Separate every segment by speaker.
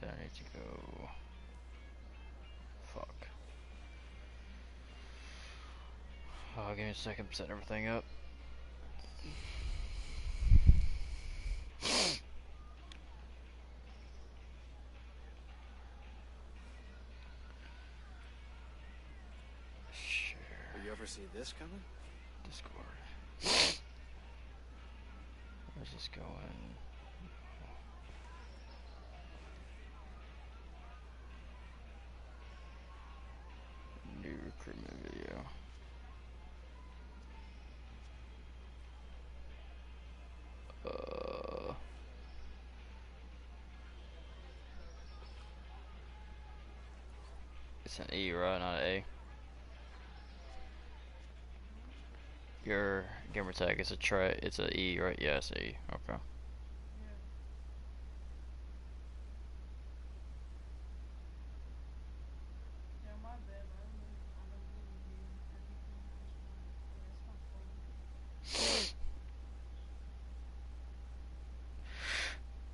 Speaker 1: I need to go. Fuck. Oh, give me a second, I'm setting everything up.
Speaker 2: Share. You ever see this coming?
Speaker 1: Discord. Where's this going? New recruitment video. It's an E, right? Not an A. Your gamer tag is a try. It's a E, right? Yeah, it's a E. Okay.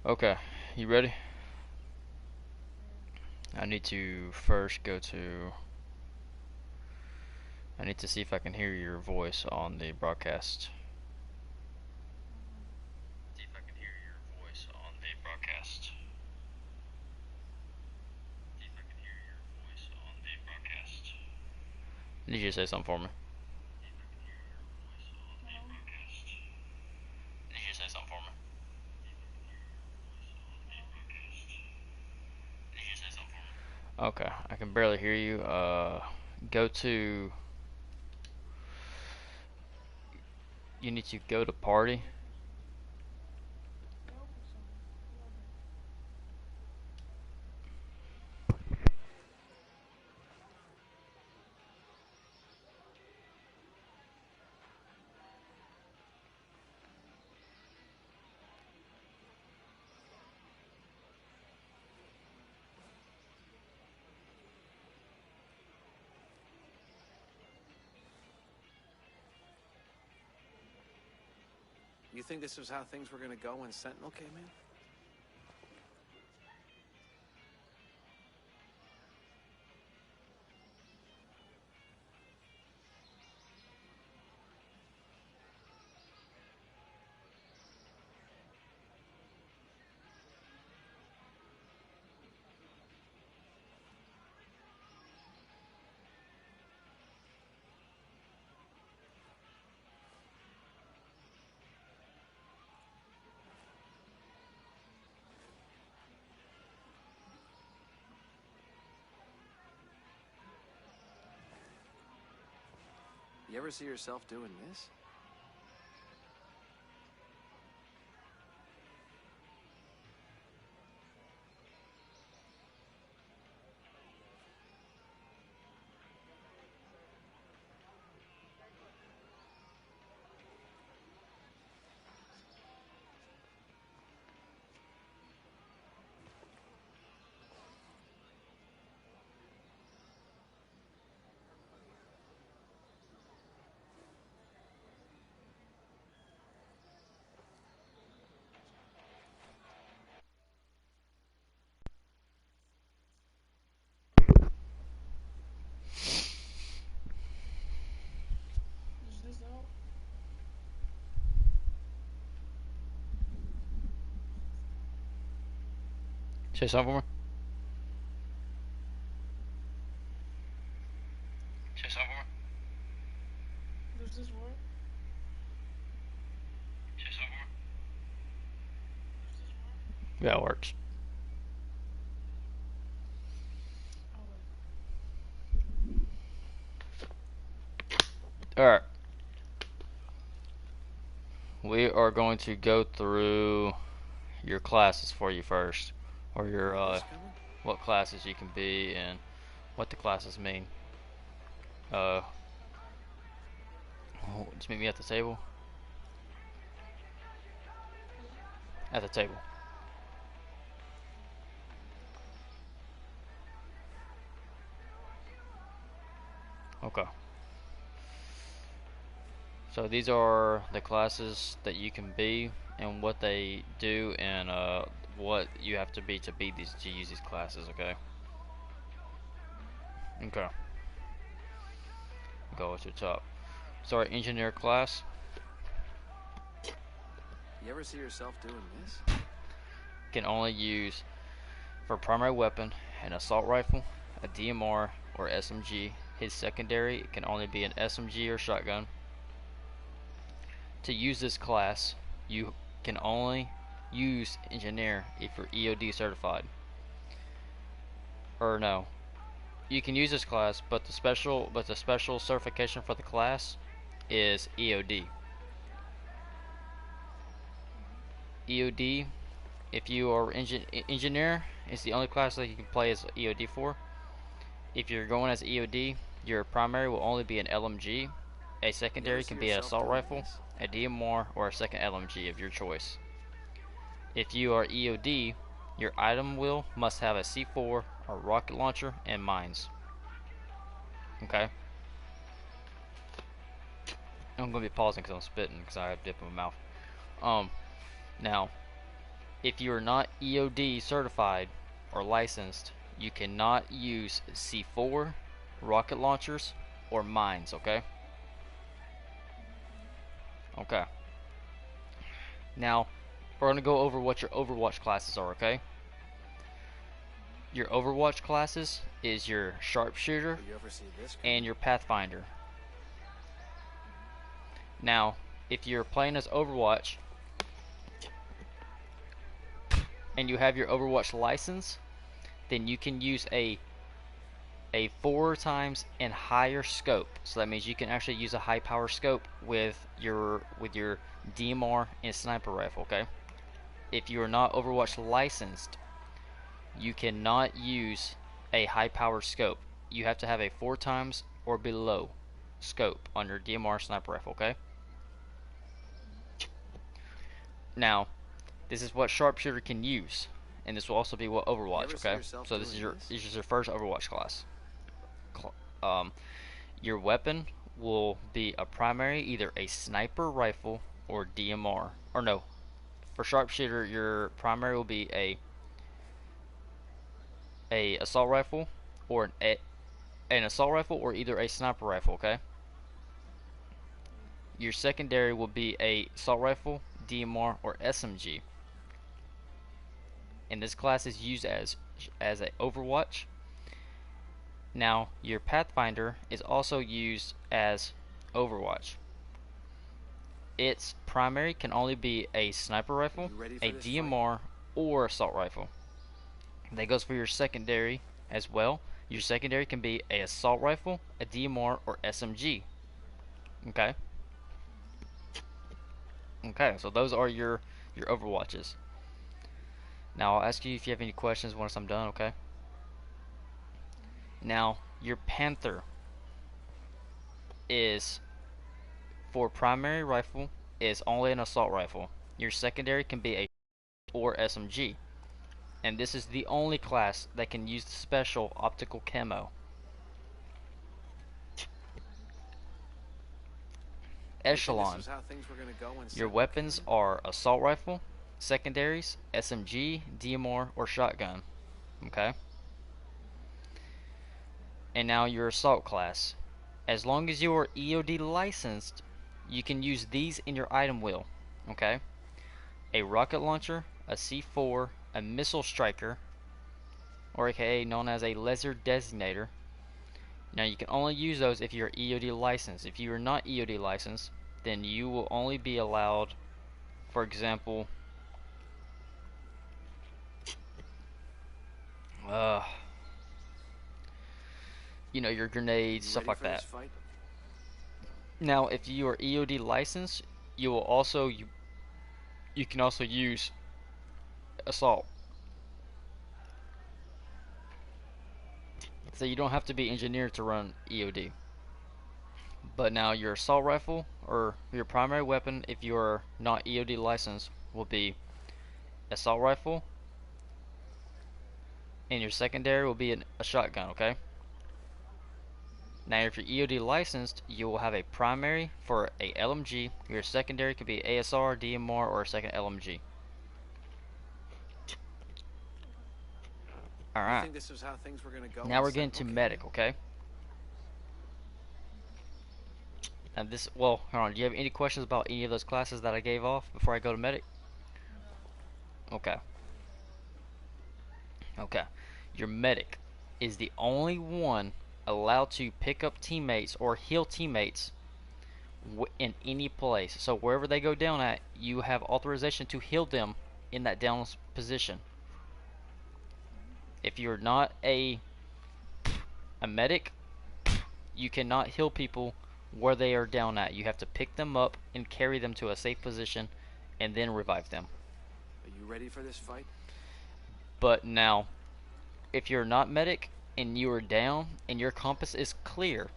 Speaker 1: Okay, you ready? I need to first go to. I need to see if I can hear your voice on the broadcast. See if I can hear your voice on the broadcast. See if I can hear your voice on the broadcast. I need you to say something for me. See if I can hear your voice on the broadcast. I need you to say something for me. Okay, I can barely hear you. Go to. You need to go to party.
Speaker 2: You think this was how things were gonna go when Sentinel came in? You ever see yourself doing this?
Speaker 1: Say something for me. Say something for me.
Speaker 3: Does this work?
Speaker 1: Say something for me. Yeah, it works. Alright. We are going to go through your classes for you first. Or your, what classes you can be and what the classes mean. Just meet me at the table. At the table. Okay. So these are the classes that you can be and what they do and what you have to be to use these classes. Okay. Okay. Go to the top. So our engineer class
Speaker 2: You ever see yourself doing this?
Speaker 1: can only use for primary weapon an assault rifle, a DMR, or SMG. His secondary can only be an SMG or shotgun. To use this class, you can only use engineer if you're EOD certified. Or no, you can use this class, but the special certification for the class is EOD. EOD, if you are engineer, is the only class that you can play as EOD for. If you're going as EOD, your primary will only be an LMG. A secondary can be an assault rifle, a DMR, or a second LMG of your choice. If you are EOD, your item wheel must have a C4, a rocket launcher, and mines. Okay? I'm going to be pausing because I'm spitting because I have dip in my mouth. Now, if you are not EOD certified or licensed, you cannot use C4, rocket launchers, or mines, okay? Okay. Now, we're going to go over what your Overwatch classes are, okay? Your Overwatch classes is your Sharpshooter and your Pathfinder. Now, if you're playing as Overwatch and you have your Overwatch license, then you can use a 4 times and higher scope. So that means you can actually use a high power scope with your DMR and sniper rifle, okay? If you are not Overwatch licensed, you cannot use a high power scope. You have to have a 4 times or below scope on your DMR sniper rifle, okay? Now, this is what Sharpshooter can use, and this will also be what Overwatch, okay? So this is your first Overwatch class. Your weapon will be a primary, either a sniper rifle or DMR. Or no, for Sharpshooter, your primary will be a assault rifle or an assault rifle or either a sniper rifle, okay? Your secondary will be a assault rifle, DMR, or SMG. And this class is used as a Overwatch. Now, your Pathfinder is also used as Overwatch. Its primary can only be a sniper rifle, a DMR, or assault rifle. That goes for your secondary as well. Your secondary can be a assault rifle, a DMR, or SMG. Okay? Okay, so those are your Overwatches. Now, I'll ask you if you have any questions once I'm done, okay? Now, your Panther is, for primary rifle, is only an assault rifle. Your secondary can be a or SMG. And this is the only class that can use the special optical camo. Echelon. Your weapons are assault rifle, secondaries, SMG, DMR, or shotgun. Okay? And now your assault class. As long as you are EOD licensed, you can use these in your item wheel. Okay? A rocket launcher, a C4, a missile striker, or aka known as a laser designator. Now you can only use those if you're EOD licensed. If you are not EOD licensed, then you will only be allowed, for example, you know, your grenades, stuff like that. Now, if you are EOD licensed, you will also you can also use assault. So you don't have to be engineered to run EOD. But now your assault rifle or your primary weapon, if you are not EOD licensed, will be assault rifle, and your secondary will be a shotgun, okay? Now if you're EOD licensed, you will have a primary for a LMG, your secondary could be ASR, DMR, or a second LMG. All
Speaker 2: You
Speaker 1: right.
Speaker 2: think this was how things were gonna go
Speaker 1: Now
Speaker 2: when
Speaker 1: we're getting to
Speaker 2: Sentinel came
Speaker 1: medic,
Speaker 2: in?
Speaker 1: okay? And this, well, hold on. Do you have any questions about any of those classes that I gave off before I go to medic? Okay. Okay. Your medic is the only one allowed to pick up teammates or heal teammates in any place. So wherever they go down at, you have authorization to heal them in that down position. If you're not a medic, you cannot heal people where they are down at. You have to pick them up and carry them to a safe position and then revive them.
Speaker 2: Are you ready for this fight?
Speaker 1: But now, if you're not medic and you are down and your compass is clear,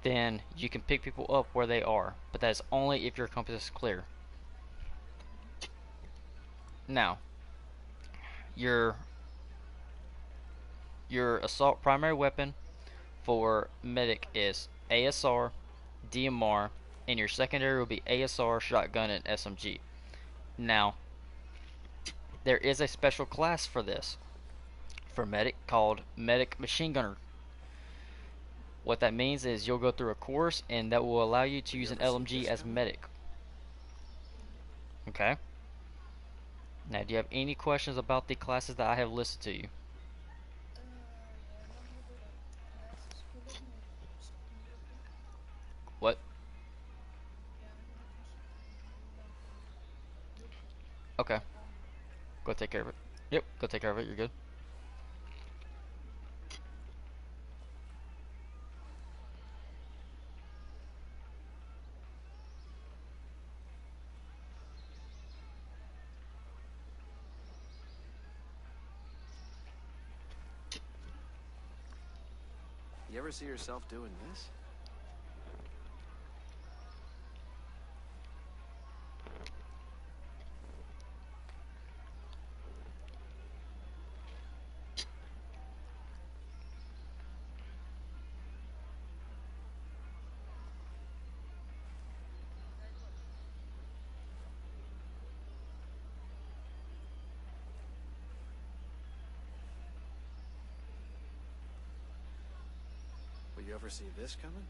Speaker 1: then you can pick people up where they are. But that is only if your compass is clear. Now, your assault primary weapon for medic is ASR, DMR, and your secondary will be ASR, shotgun, and SMG. Now, there is a special class for this, for medic, called Medic Machine Gunner. What that means is you'll go through a course and that will allow you to use an
Speaker 2: ever see
Speaker 1: LMG
Speaker 2: this
Speaker 1: as
Speaker 2: coming?
Speaker 1: medic. Okay? Now, do you have any questions about the classes that I have listed to you? What? Okay. Go take care of it. Yep, go take care of it. You're good.
Speaker 2: You ever see yourself doing this? Will you ever see this coming?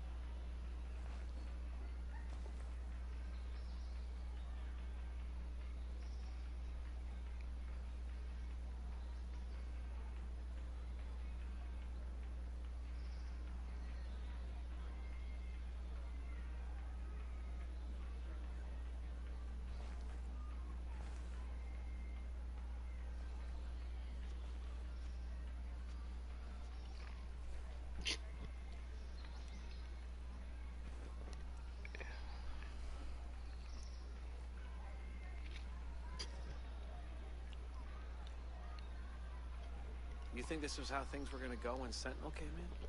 Speaker 2: You think this was how things were gonna go when Sentinel came in?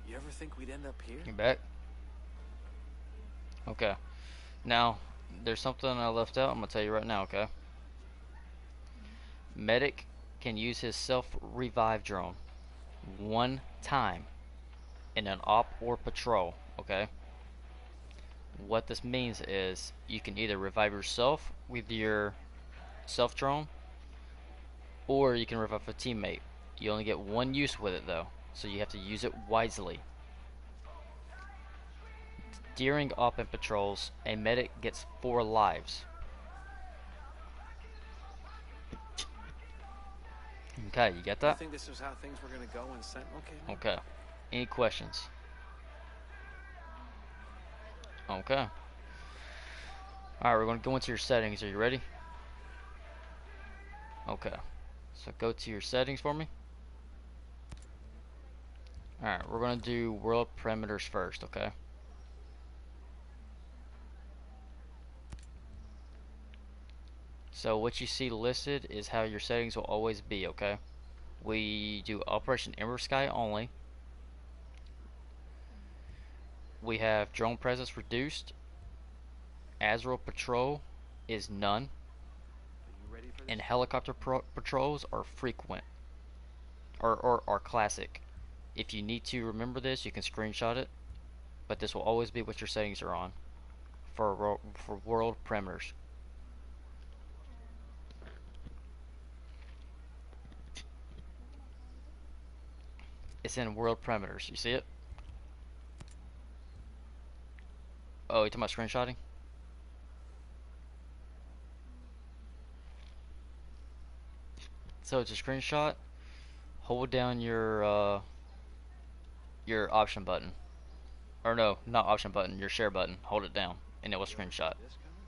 Speaker 2: You ever think we'd end up here?
Speaker 1: You back? Okay. Now, there's something I left out. I'm gonna tell you right now, okay? Medic can use his self-revive drone one time in an op or patrol, okay? What this means is you can either revive yourself with your self drone or you can revive a teammate. You only get one use with it though, so you have to use it wisely. During op and patrols, a medic gets 4 lives. Okay, you get
Speaker 2: You
Speaker 1: that?
Speaker 2: think this was how things were gonna go when Sentinel came in?
Speaker 1: Okay. Any questions? Okay. Alright, we're going to go into your settings. Are you ready? Okay. So go to your settings for me. Alright, we're going to do world parameters first, okay? So what you see listed is how your settings will always be, okay? We do Operation Ember Sky only. We have drone presence reduced. Azrael patrol is none.
Speaker 2: Are you ready for this?
Speaker 1: And helicopter patrols are frequent. Or are classic. If you need to remember this, you can screenshot it. But this will always be what your settings are on for world perimeters. It's in world perimeters. You see it? Oh, you talking about screenshotting? So it's a screenshot. Hold down your option button. Or no, not option button, your share button. Hold it down and it will
Speaker 2: You ever see
Speaker 1: screenshot.
Speaker 2: this coming?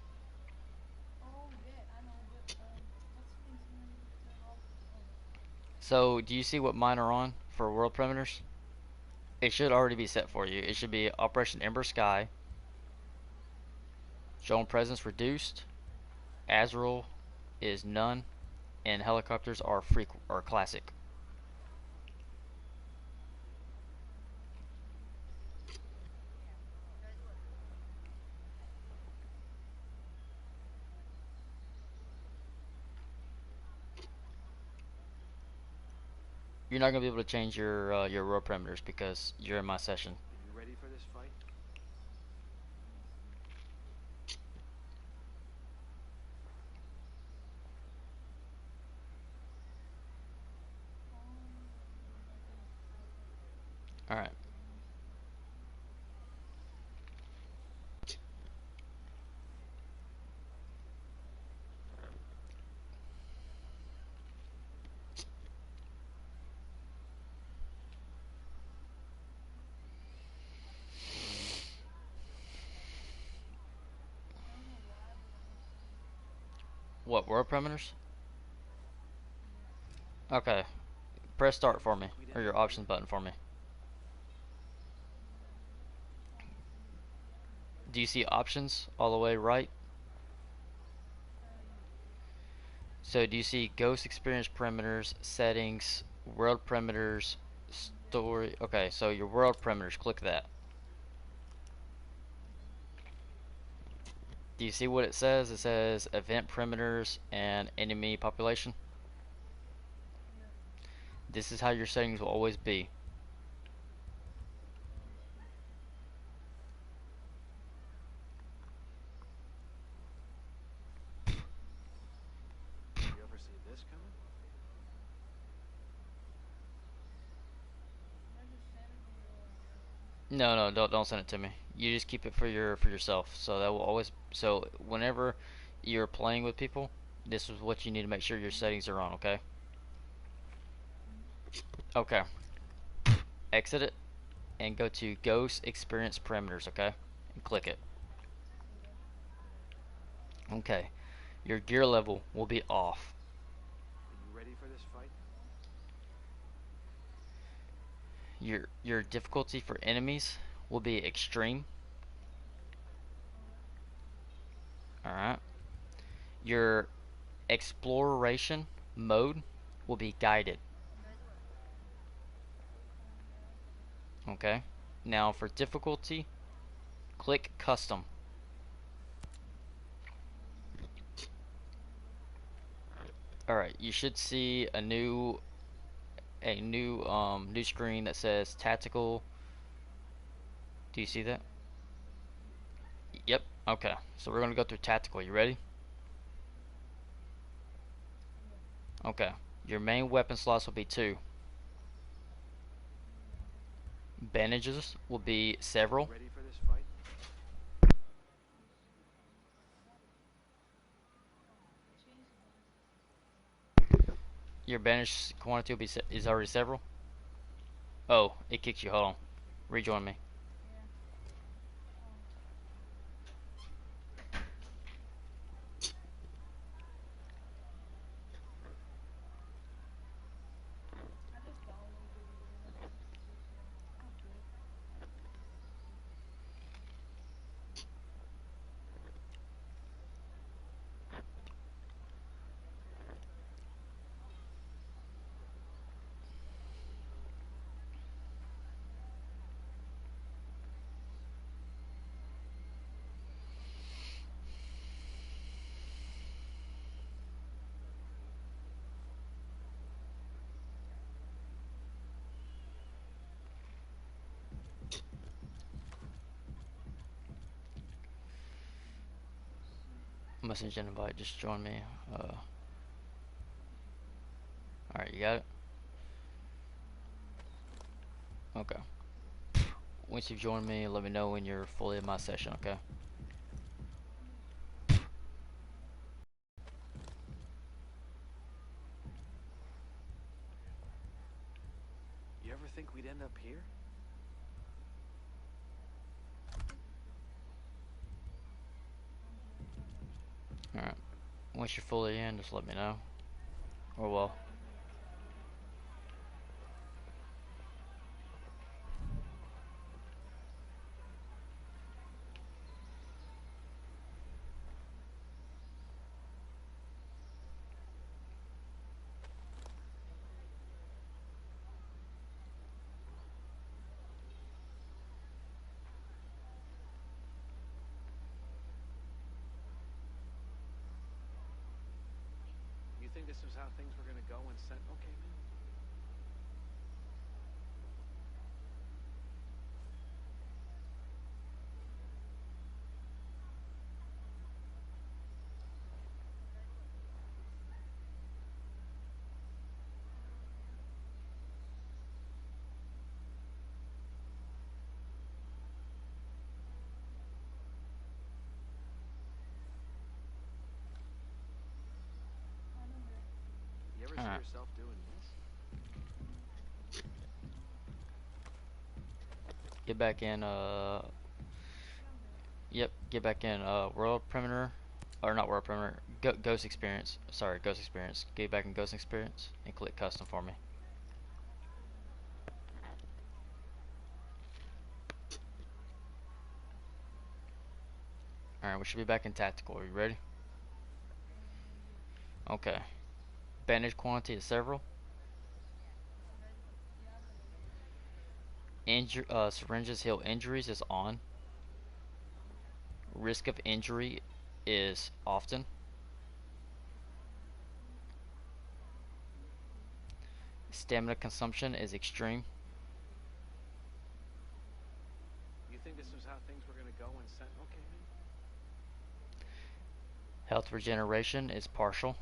Speaker 3: Oh yeah, I know, but what's the thing to turn off? Oh,
Speaker 1: So do you see what mine are on for world perimeters? It should already be set for you. It should be Operation Ember Sky, drone presence reduced, Azrael is none, and helicopters are classic. You're not gonna be able to change your world perimeters because you're in my session.
Speaker 2: Are you ready for this fight?
Speaker 1: All right. What world perimeters? Okay. Press start for me, or your options button for me. Do you see options all the way right? So do you see ghost experience perimeters, settings, world perimeters, story? Okay, so your world perimeters, click that. Do you see what it says? It says event perimeters and enemy population. This is how your settings will always be.
Speaker 2: You ever see this coming?
Speaker 1: No, no, don't send it to me. You just keep it for yourself. So that will always, so whenever you're playing with people, this is what you need to make sure your settings are on, okay? Okay. Exit it and go to Ghost Experience Parameters, okay? And click it. Okay. Your gear level will be off.
Speaker 2: Are you ready for this fight?
Speaker 1: Your difficulty for enemies will be extreme. Alright. Your exploration mode will be guided. Okay. Now for difficulty, click custom. Alright, you should see a new new screen that says tactical. Do you see that? Yep. Okay. So we're gonna go through tactical. You ready? Okay. Your main weapon slots will be 2. Bandages will be several.
Speaker 2: Ready for this fight?
Speaker 1: Your bandage quantity will be is already several. Oh, it kicked you. Hold on. Rejoin me. I'm gonna send you an invite. Just join me. Alright, you got it? Okay. Once you've joined me, let me know when you're fully in my session, okay?
Speaker 2: You ever think we'd end up here?
Speaker 1: Alright. Once you're fully in, just let me know. Or well.
Speaker 2: You think this was how things were gonna go when Sentinel came in? You ever see
Speaker 1: Alright.
Speaker 2: yourself doing this?
Speaker 1: Get back in, yep, get back in, World Perimeter. Or not World Perimeter. Ghost Experience. Sorry, Ghost Experience. Get back in Ghost Experience and click Custom for me. Alright, we should be back in Tactical. Are you ready? Okay. Bandage quantity is several. Syringes heal injuries is on. Risk of injury is often. Stamina consumption is extreme.
Speaker 2: You think this was how things were gonna go when Sentinel came in?
Speaker 1: Health regeneration is partial.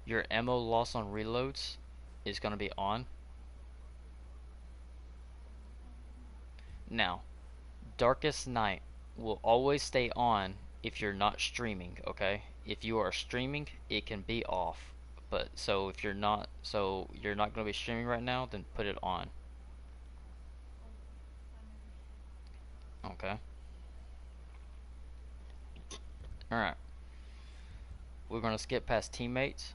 Speaker 1: Your ammo loss on reloads is going to be on. Now, Darkest Night will always stay on if you're not streaming, okay? If you are streaming, it can be off. But so if you're not going to be streaming right now, then put it on. Okay. Alright. We're going to skip past teammates.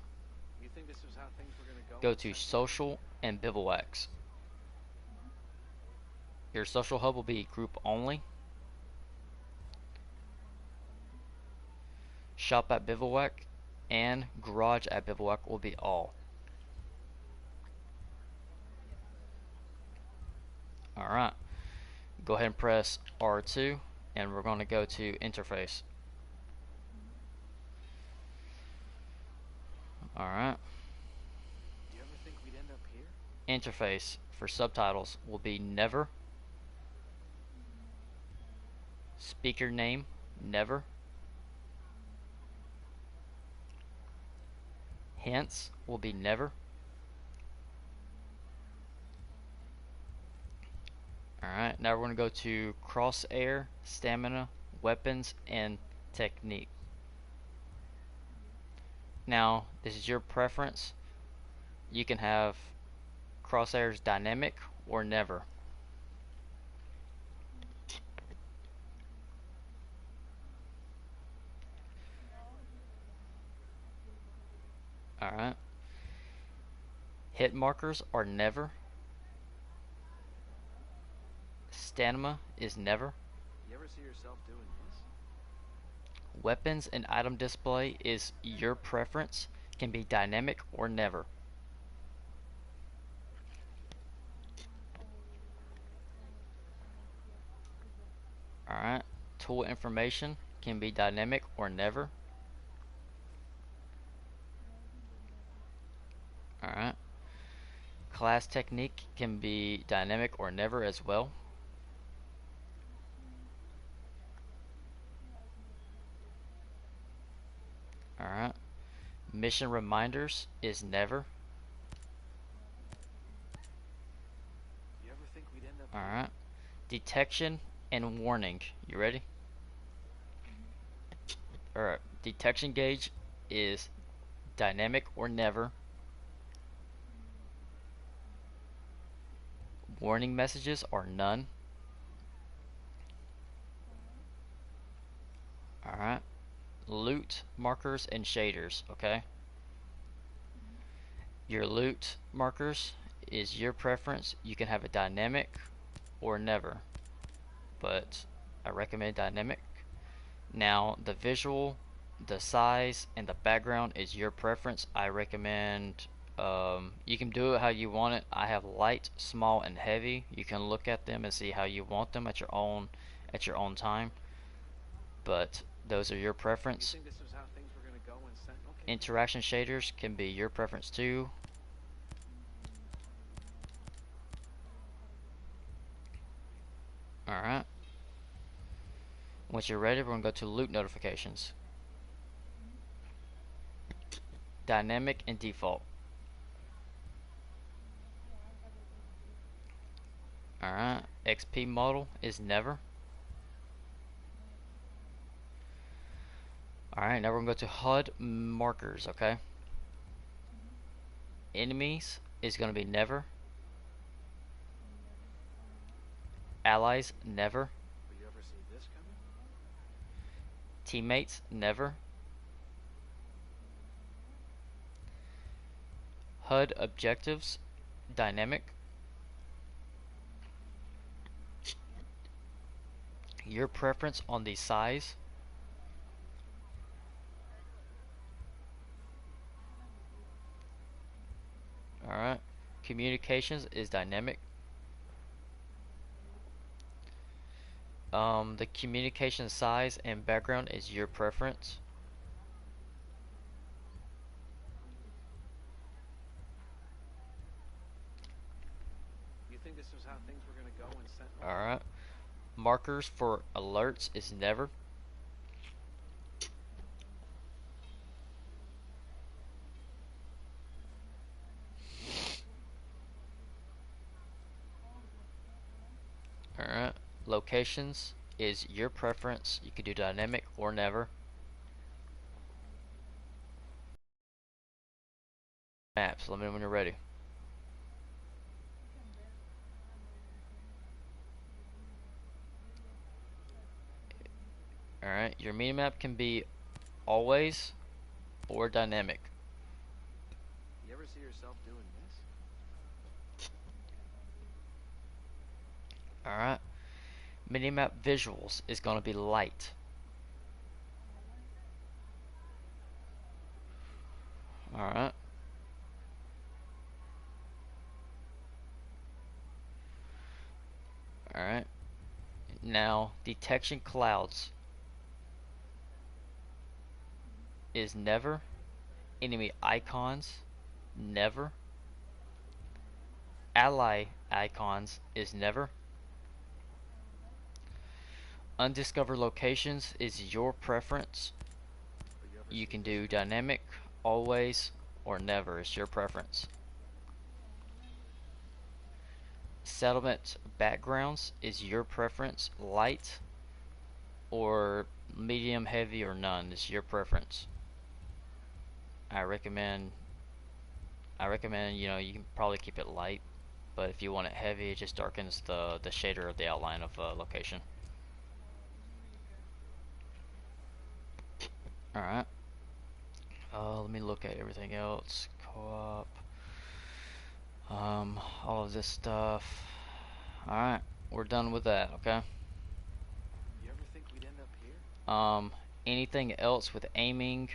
Speaker 2: You think this was how things were gonna go?
Speaker 1: Go
Speaker 2: when
Speaker 1: to
Speaker 2: Sentinel-
Speaker 1: social and bivouacs. Your social hub will be group only. Shop at bivouac and garage at bivouac will be all. Alright. Go ahead and press R2 and we're going to go to interface. Alright.
Speaker 2: You ever think we'd end up here?
Speaker 1: Interface for subtitles will be never. Speaker name, never. Hence will be never. Alright, now we're going to go to crosshair, stamina, weapons, and technique. Now, this is your preference. You can have crosshairs dynamic or never. Alright. Hit markers are never. Stamina is never.
Speaker 2: You ever see yourself doing this?
Speaker 1: Weapons and item display is your preference. Can be dynamic or never. Alright. Tool information can be dynamic or never. Alright. Class technique can be dynamic or never as well. Alright. Mission reminders is never.
Speaker 2: You ever think we'd end up here?
Speaker 1: Alright. Detection and warning. You ready? Alright. Detection gauge is dynamic or never. Warning messages are none. Alright. Loot markers and shaders, okay? Your loot markers is your preference. You can have a dynamic or never, but I recommend dynamic. Now the visual, the size, and the background is your preference. I recommend you can do it how you want it. I have light, small, and heavy. You can look at them and see how you want them at your own time. But those are your
Speaker 2: You
Speaker 1: preference.
Speaker 2: think this was how things were gonna go when Sentinel came?
Speaker 1: Interaction shaders can be your preference too. Alright. Once you're ready, we're going to go to loot notifications. Dynamic and default. Alright. XP model is never. Alright, now we're going to go to Hud Markers, okay? Enemies is going to be never. Allies, never.
Speaker 2: Will you ever see this coming?
Speaker 1: Teammates, never. HUD objectives, dynamic. Your preference on the size. Alright. Communications is dynamic. The communication size and background is your preference.
Speaker 2: You think this was how things were gonna go when Sentinel?
Speaker 1: Alright. Markers for alerts is never. Alright. Locations is your preference. You can do dynamic or never. Maps, let me know when you're ready. Alright, your minimap can be always or dynamic.
Speaker 2: You ever see yourself doing this?
Speaker 1: Alright. Minimap visuals is going to be light. Alright. Alright. Now, detection clouds is never. Enemy icons, never. Ally icons is never. Undiscovered locations is your preference. You can do dynamic, always, or never. It's your preference. Settlement backgrounds is your preference. Light or medium, heavy, or none. It's your preference. I recommend you know, you can probably keep it light, but if you want it heavy, it just darkens the shader of the outline of location. Alright. Let me look at everything else. Co-op. All of this stuff. Alright, we're done with that, okay?
Speaker 2: You ever think we'd end up here?
Speaker 1: Anything else with aiming,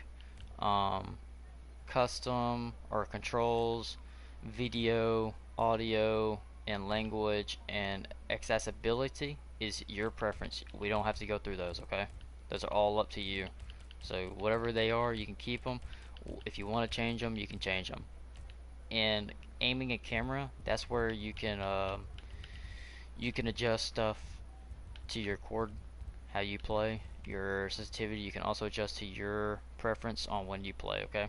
Speaker 1: custom or controls, video, audio, and language, and accessibility is your preference. We don't have to go through those, okay? Those are all up to you. So whatever they are, you can keep them. If you want to change them, you can change them. And aiming a camera, that's where you can adjust stuff to your cord, how you play, Your sensitivity you can also adjust to your preference on when you play, okay?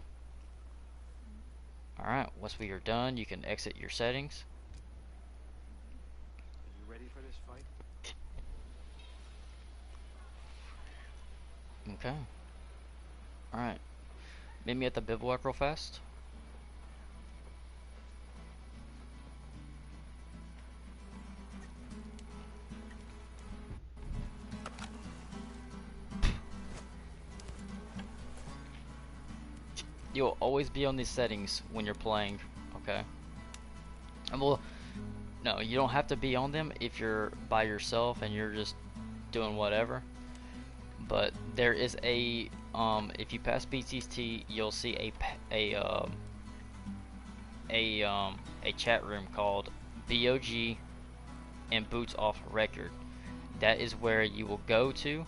Speaker 1: Alright, once we are done, you can exit your settings.
Speaker 2: Are you ready for this fight?
Speaker 1: Okay. Alright. Meet me at the bivouac real fast. You'll always be on these settings when you're playing, okay? And well, no, you don't have to be on them if you're by yourself and you're just doing whatever. But there is a if you pass BTT, you'll see a chat room called BOG and Boots Off Record. That is where you will go to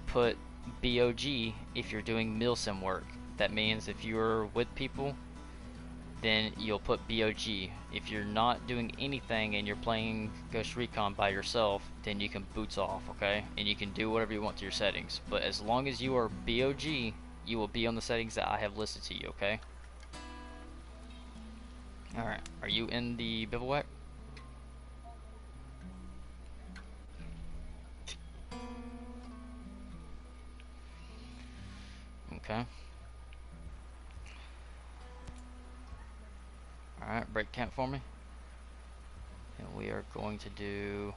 Speaker 1: put BOG if you're doing milsim work. That means if you're with people, then you'll put BOG. If you're not doing anything and you're playing Ghost Recon by yourself, then you can boots off, okay? And you can do whatever you want to your settings. But as long as you are BOG, you will be on the settings that I have listed to you, okay? Alright, are you in the bivouac? Okay. Alright, break camp for me. And we are going to do...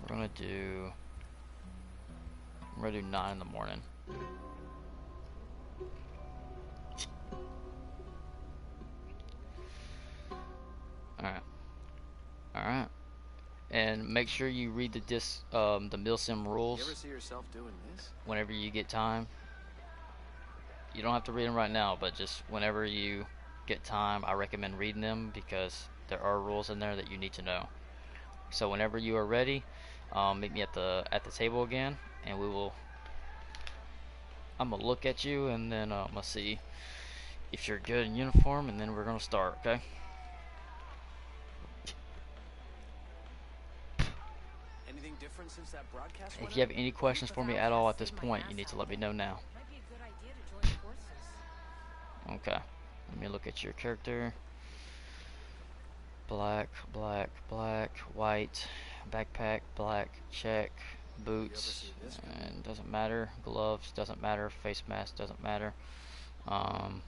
Speaker 1: We're gonna do 9 in the morning. Alright. Alright. And make sure you read the milsim
Speaker 2: You
Speaker 1: rules
Speaker 2: ever see yourself doing this?
Speaker 1: whenever you get time. You don't have to read them right now, but just whenever you get time, I recommend reading them because there are rules in there that you need to know. So whenever you are ready, meet me at the table again, and we will. I'm gonna look at you, and then I'm gonna see if you're good in uniform, and then we're gonna start. Okay?
Speaker 2: Anything different since that broadcast went
Speaker 1: If you have
Speaker 2: out?
Speaker 1: any questions for me at all at this point, you need to let me know now.
Speaker 4: Might be a good idea to join forces.
Speaker 1: Okay. Let me look at your character. Black, black, black, white, backpack, black, check, boots,
Speaker 2: see this guy?
Speaker 1: and doesn't matter. Gloves doesn't matter. Face mask doesn't matter. Um,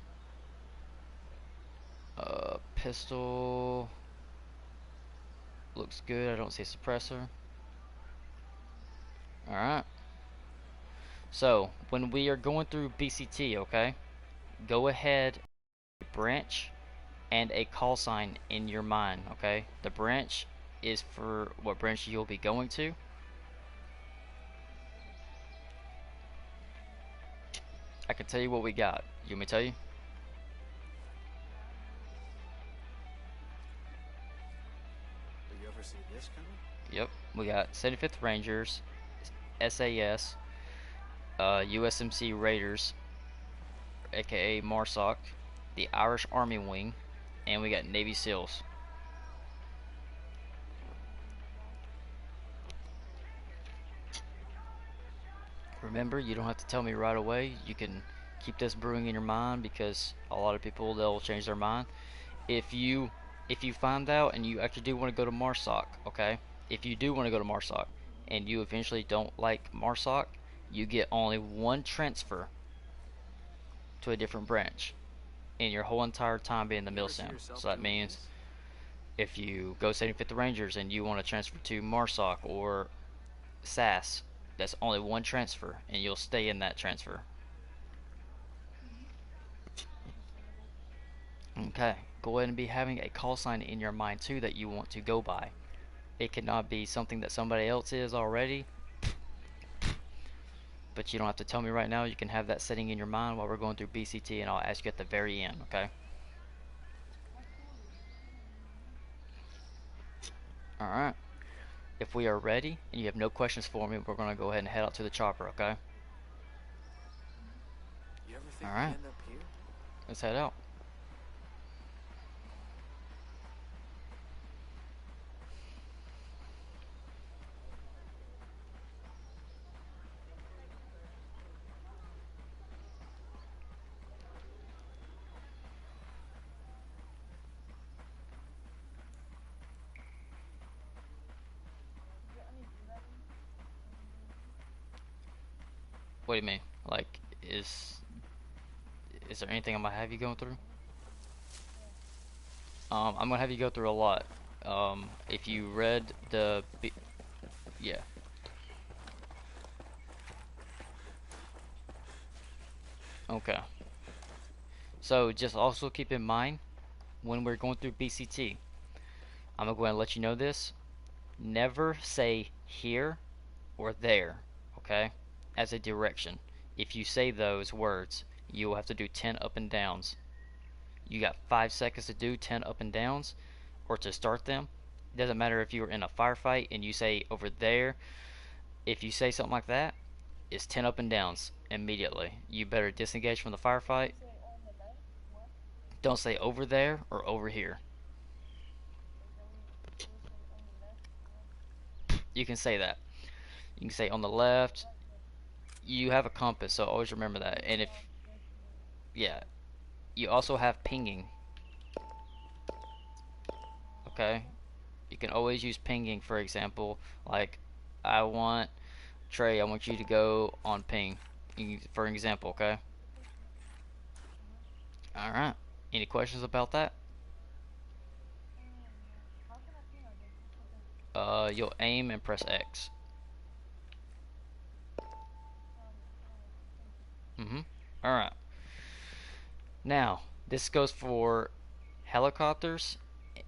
Speaker 1: pistol looks good. I don't see a suppressor. All right. So when we are going through BCT, okay, go ahead, branch and a call sign in your mind, okay? The branch is for what branch you'll be going to. I can tell you what we got. You want me to tell you?
Speaker 2: Did you ever see this coming?
Speaker 1: Yep. We got 75th Rangers, SAS, USMC Raiders, aka MARSOC, the Irish Army Wing, and we got Navy SEALs. Remember, you don't have to tell me right away. You can keep this brewing in your mind because a lot of people, they'll change their mind. If you find out and you actually do want to go to MARSOC, okay? If you do want to go to MARSOC and you eventually don't like MARSOC, you get only one transfer to a different branch in your whole entire time being the
Speaker 2: You ever see
Speaker 1: milsim.
Speaker 2: yourself
Speaker 1: So that
Speaker 2: doing
Speaker 1: means
Speaker 2: this?
Speaker 1: if you go 75th Rangers and you want to transfer to MARSOC or SAS, that's only one transfer and you'll stay in that transfer. Okay, go ahead and be having a call sign in your mind too that you want to go by. It cannot be something that somebody else is already, but you don't have to tell me right now. You can have that setting in your mind while we're going through BCT, and I'll ask you at the very end, okay? Alright. If we are ready and you have no questions for me, we're going to go ahead and head out to the chopper, okay?
Speaker 2: You ever think
Speaker 1: Alright,
Speaker 2: we'd end up here?
Speaker 1: let's head out. What do you mean? Like, is there anything I'm gonna have you going through? I'm gonna have you go through a lot. If you read yeah. Okay. So just also keep in mind when we're going through BCT, I'm gonna go ahead and let you know this. Never say here or there, okay? As a direction. If you say those words, you will have to do 10 up and downs. You got 5 seconds to do 10 up and downs or to start them. It doesn't matter if you're in a firefight and you say over there. If you say something like that, it's 10 up and downs immediately. You better disengage from the firefight.
Speaker 3: Say on the left. What?
Speaker 1: Don't say over there or over here.
Speaker 3: Like, I will say on the left. What?
Speaker 1: You can say that. You can say on the left. You have a compass, so always remember that. And if, yeah, you also have pinging. Okay? You can always use pinging, for example. Like, I want Trey, I want you to go on ping, for example, okay? Alright. Any questions about that?
Speaker 3: How can I ping again?
Speaker 1: You'll aim and press X. Alright. Now, this goes for helicopters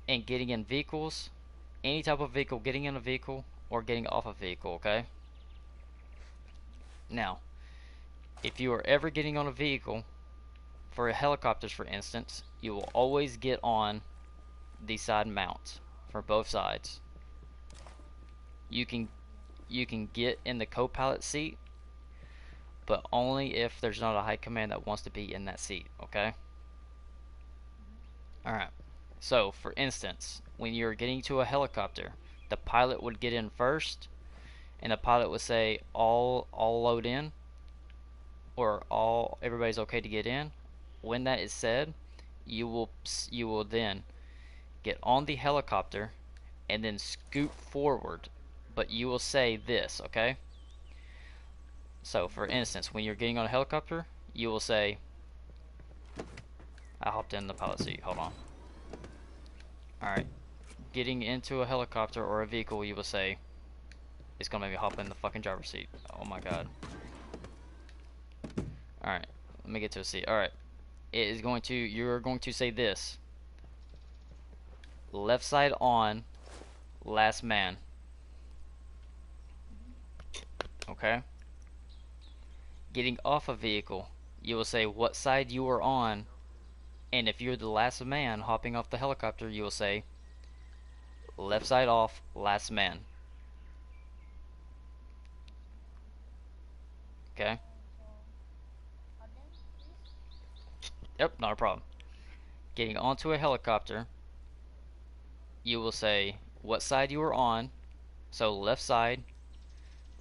Speaker 1: and getting in vehicles. Any type of vehicle, getting in a vehicle or getting off a vehicle, okay? Now, if you are ever getting on a vehicle, for helicopters for instance, you will always get on the side mounts for both sides. You can get in the co-pilot seat, but only if there's not a high command that wants to be in that seat, okay? Alright. So, for instance, when you're getting to a helicopter, the pilot would get in first, and the pilot would say, all load in, or everybody's okay to get in. When that is said, you will then get on the helicopter and then scoot forward, but you will say this, okay? So, for instance, when you're getting on a helicopter, you will say, I hopped in the pilot seat, hold on. Alright, getting into a helicopter or a vehicle, you will say, it's gonna make me hop in the fucking driver's seat. Oh my god. Alright, let me get to a seat. Alright, you're going to say this. Left side on, last man. Okay? Getting off a vehicle, you will say what side you are on, and if you're the last man hopping off the helicopter, you will say left side off, last man. Okay? Yep, not a problem. Getting onto a helicopter, you will say what side you are on, so left side,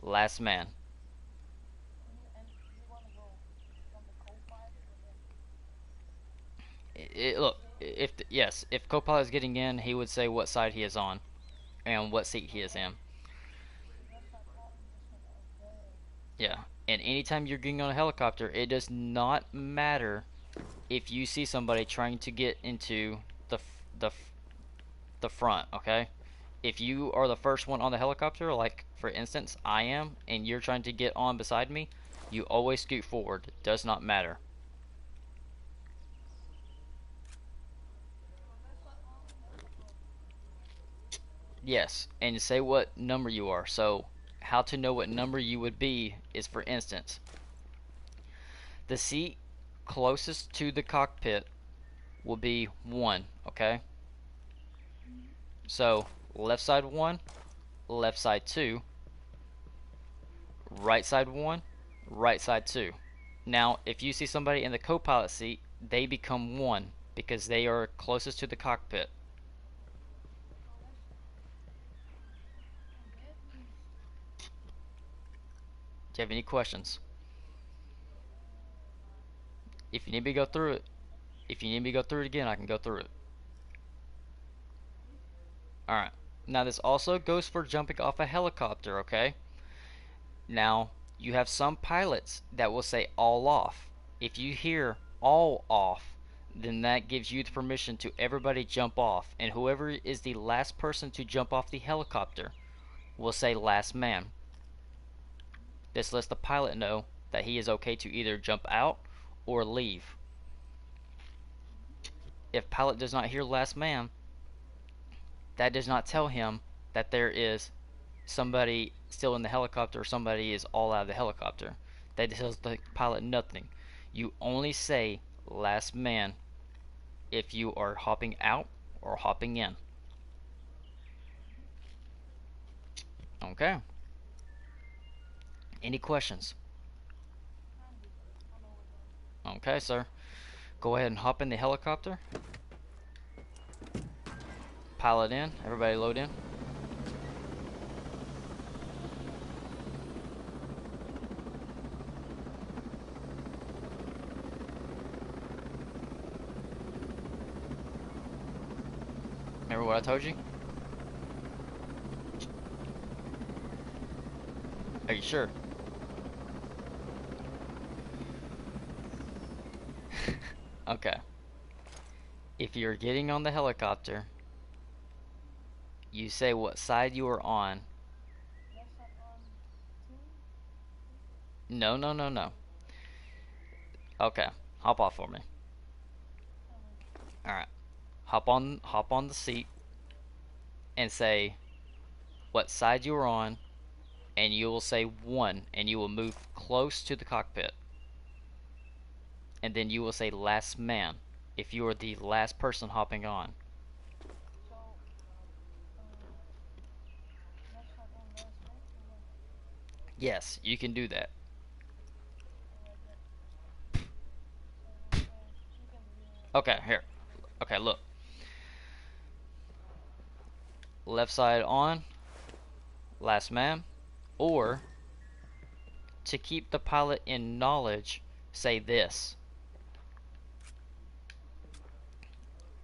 Speaker 1: last man.
Speaker 3: And you want to go from the co-pilot or
Speaker 1: Look, if co-pilot is getting in, he would say what side he is on and what seat he is in. Yeah, and anytime you're getting on a helicopter, it does not matter if you see somebody trying to get into the front, okay? If you are the first one on the helicopter, like for instance I am, and you're trying to get on beside me, you always scoot forward. It does not matter. Yes, and say what number you are. So, how to know what number you would be is, for instance, the seat closest to the cockpit will be 1, okay? So, left side 1, left side 2, right side 1, right side 2. Now, if you see somebody in the co-pilot seat, they become 1 because they are closest to the cockpit. Do you have any questions? If you need me to go through it, again, I can go through it. Alright. Now this also goes for jumping off a helicopter, okay? Now, You have some pilots that will say all off. If you hear all off, then that gives you the permission to everybody jump off, and whoever is the last person to jump off the helicopter will say last man. This lets the pilot know that he is okay to either jump out or leave. If pilot does not hear last man, that does not tell him that there is somebody still in the helicopter or somebody is all out of the helicopter. That tells the pilot nothing. You only say last man if you are hopping out or hopping in. Okay. Any questions? Okay, sir. Go ahead and hop in the helicopter. Pilot in. Everybody load in. Remember what I told you? Are you sure? Okay. If you're getting on the helicopter, you say what side you are on. No, no, no, no. Okay. Hop off for me. Alright. Hop on the seat and say what side you are on, and you will say 1, and you will move close to the cockpit. And then you will say last man if you are the last person hopping on. Yes, you can do that. Okay, here. Okay, look. Left side on, last man, or to keep the pilot in knowledge, say this.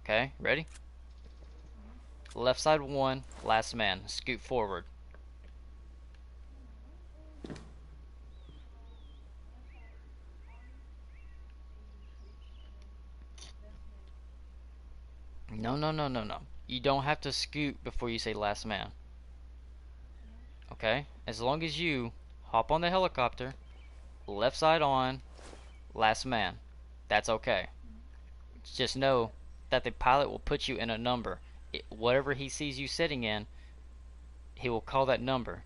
Speaker 1: Okay, ready? Left side 1, last man. Scoot forward. No, no, no, no, no. You don't have to scoot before you say last man. Okay? As long as you hop on the helicopter, left side on, last man. That's okay. Just know that the pilot will put you in a number. Whatever he sees you sitting in, he will call that number.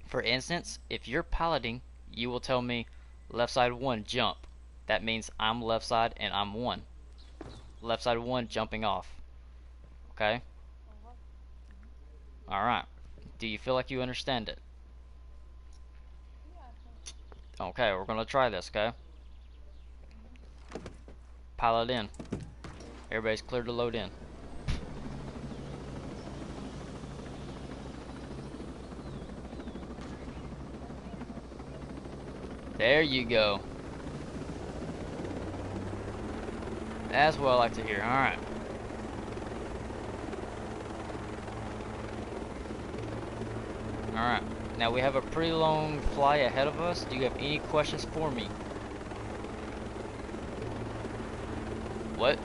Speaker 1: For instance, if you're piloting, you will tell me left side 1 jump. That means I'm left side and I'm 1. Left side 1 jumping off. Okay? Alright. Do you feel like you understand it? Okay, we're gonna try this, okay? Pilot in. Everybody's clear to load in. There you go. That's what I like to hear. Alright. Alright. Now we have a pretty long fly ahead of us. Do you have any questions for me? What?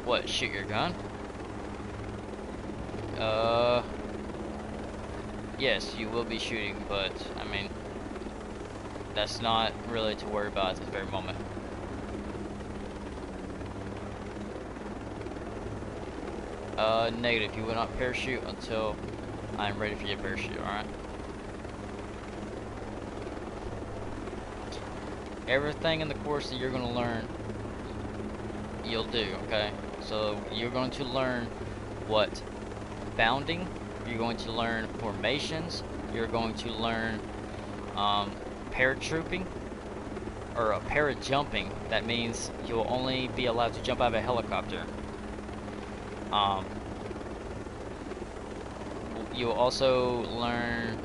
Speaker 1: What? Shoot your gun? Yes, you will be shooting, but, I mean, that's not really to worry about at this very moment. Negative. You will not parachute until I'm ready for you to parachute, alright? Everything in the course that you're going to learn, you'll do, okay? So, you're going to learn what bounding, you're going to learn formations, you're going to learn paratrooping, or parajumping. That means you'll only be allowed to jump out of a helicopter. You'll also learn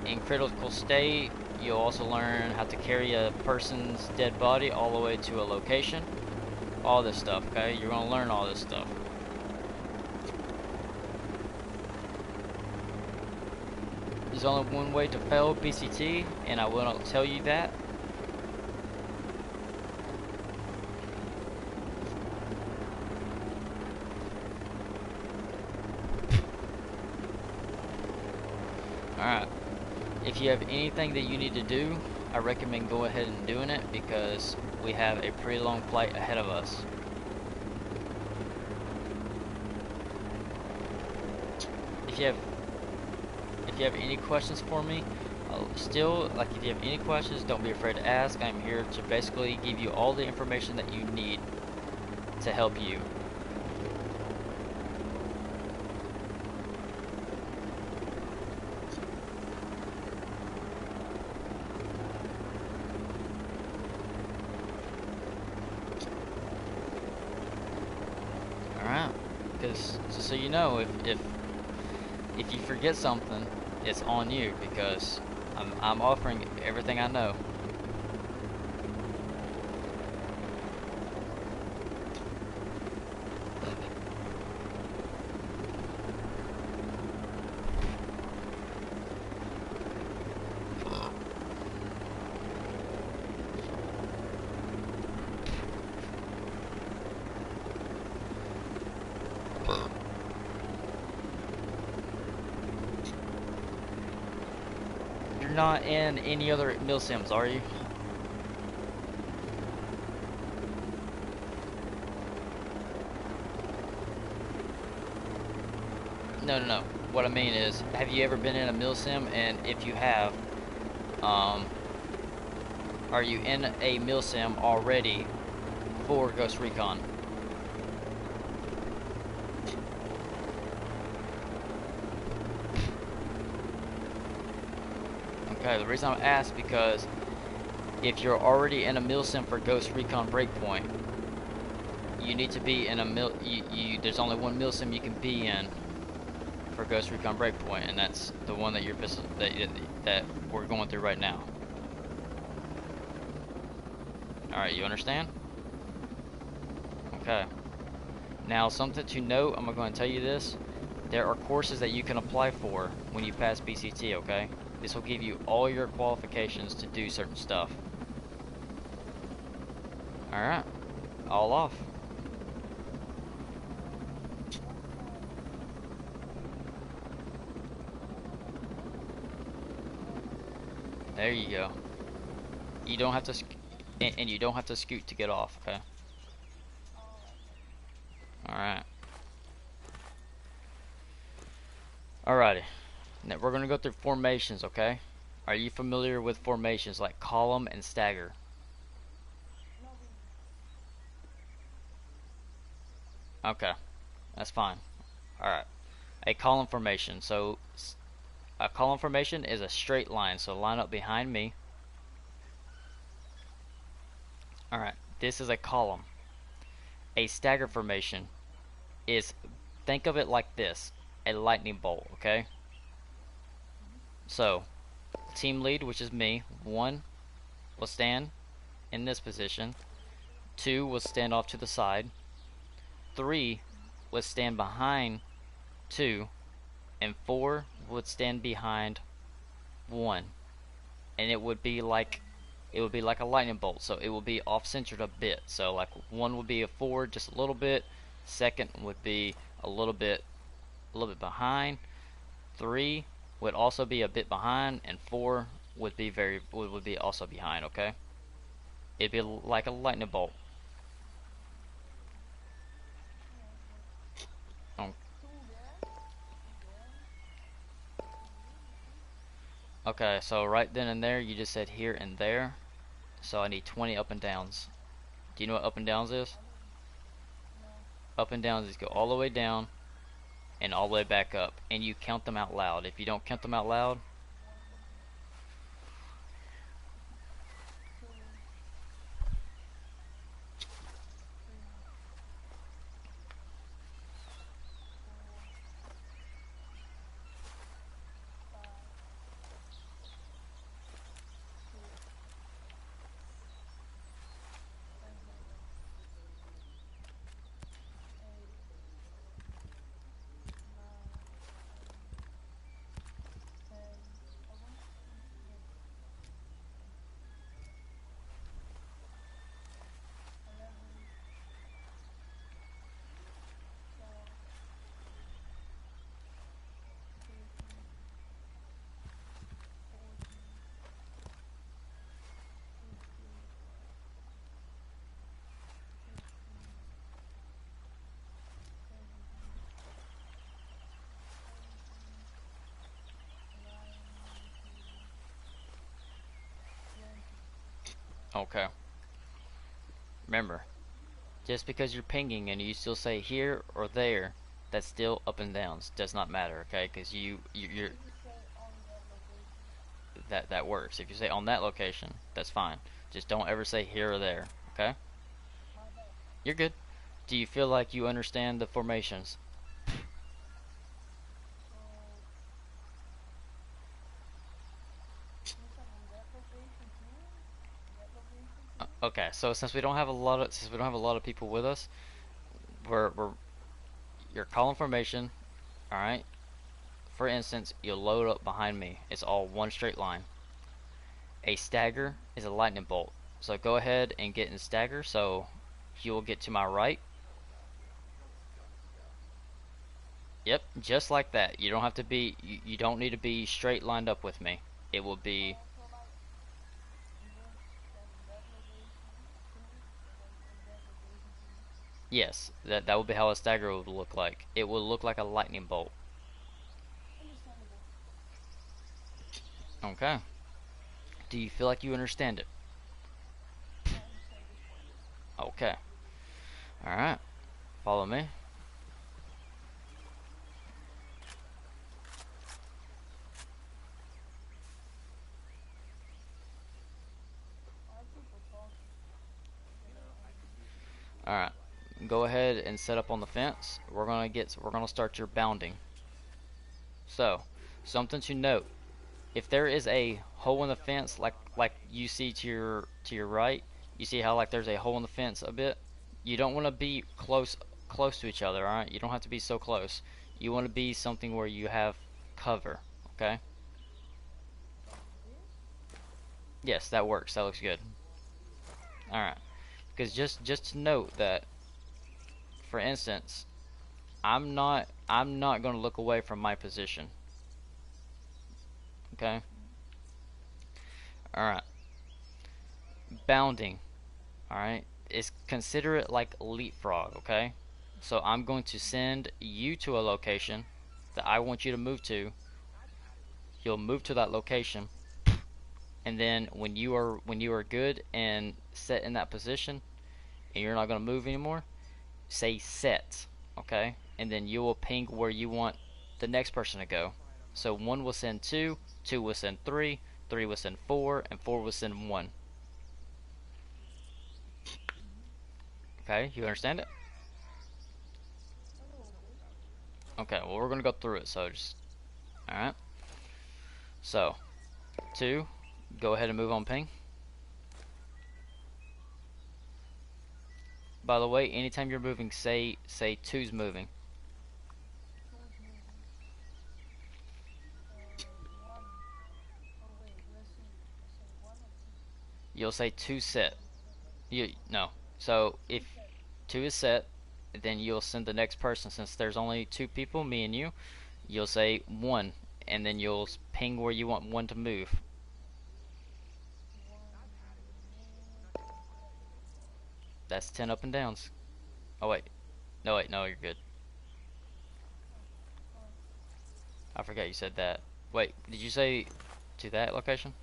Speaker 1: in critical state, you'll also learn how to carry a person's dead body all the way to a location. All this stuff, okay? You're gonna learn all this stuff. There's only one way to fail BCT, and I will not tell you that. Alright. If you have anything that you need to do, I recommend go ahead and doing it because we have a pretty long flight ahead of us. If you have any questions for me, still, like, if you have any questions, don't be afraid to ask. I'm here to basically give you all the information that you need to help you. Alright, because just so you know, if you forget something, it's on you because I'm offering everything I know. You're not in any other mill sims, are you? No, no, no. What I mean is, have you ever been in a mill sim? And if you have, are you in a mill sim already for Ghost Recon? Okay, the reason I asked because if you're already in a mill sim for Ghost Recon Breakpoint, you need to be in a mill. There's only one mill sim you can be in for Ghost Recon Breakpoint, and that's the one that that we're going through right now. All right, you understand? Okay. Now, something to note. I'm going to tell you this. There are courses that you can apply for when you pass BCT. Okay. This will give you all your qualifications to do certain stuff. All right. All off. There you go. You don't have to, and you don't have to scoot to get off. Okay. All right. Alrighty. Now we're gonna go through formations. Okay. Are you familiar with formations like column and stagger? Okay. That's fine. Alright. A column formation. So a column formation is a straight line. So line up behind me. Alright. This is a column. A stagger formation is, think of it like this. A lightning bolt. Okay. So team lead, which is me, 1 will stand in this position. 2 will stand off to the side. 3 would stand behind 2, and 4 would stand behind 1, and it would be like a lightning bolt. So it will be off centered a bit. So like 1 would be a forward just a little bit, second would be a little bit behind, 3 would also be a bit behind, and 4 would be also behind. Okay, it'd be like a lightning bolt. Oh, okay, so right then and there, you just said here and there. So I need 20 up and downs. Do you know what up and downs is? Up and downs is go all the way down and all the way back up. And you count them out loud. If you don't count them out loud, Okay. Remember, just because you're pinging and you still say here or there, that's still up and downs. Does not matter, okay? Because you're
Speaker 3: If you say on that location.
Speaker 1: that works. If you say on that location, that's fine. Just don't ever say here or there, okay?
Speaker 3: My bad.
Speaker 1: You're good. Do you feel like you understand the formations?
Speaker 3: So you said on that location too? That location too?
Speaker 1: Okay, so since we don't have a lot of people with us, we're you're calling formation, all right? For instance, you'll load up behind me. It's all one straight line. A stagger is a lightning bolt. So go ahead and get in stagger. So you'll get to my right. Yep, just like that. You don't have to be. You don't need to be straight lined up with me. It will be.
Speaker 3: Also like this that location too, and that location too.
Speaker 1: Yes, that would be how a stagger would look like. It will look like a lightning bolt.
Speaker 3: Understandable.
Speaker 1: Okay. Do you feel like you understand it?
Speaker 3: I understand this part, yes.
Speaker 1: Okay. All right. Follow me.
Speaker 3: I have people talking.
Speaker 1: All right. Go ahead and set up on the fence. We're gonna start your bounding. So, something to note. If there is a hole in the fence like you see to your right, you see how like there's a hole in the fence a bit? You don't want to be close to each other, all right? You don't have to be so close. You want to be something where you have cover, okay? Yes, that works. That looks good. All right. Because just to note that, for instance, I'm not going to look away from my position. Okay? All right. Bounding, all right? Is consider it like leapfrog, okay? So I'm going to send you to a location that I want you to move to. You'll move to that location, and then when you are good and set in that position and you're not going to move anymore, say set, okay? And then you will ping where you want the next person to go. So 1 will send 2, 2 will send 3, 3 will send 4, and 4 will send 1. Okay, you understand it? Okay, well we're gonna go through it, so just alright. So 2, go ahead and move on ping. By the way, anytime you're moving, say two's moving.
Speaker 3: One. Oh wait, let's see. Let's say one or two.
Speaker 1: You'll say 2 set. You no. So if
Speaker 3: Two set.
Speaker 1: 2 is set, then you'll send the next person. Since there's only 2 people, me and you, you'll say 1, and then you'll ping where you want 1 to move.
Speaker 3: One.
Speaker 1: That's 10 up and downs. Oh wait. No wait, no, you're good. I forgot you said that. Wait, did you say to that location?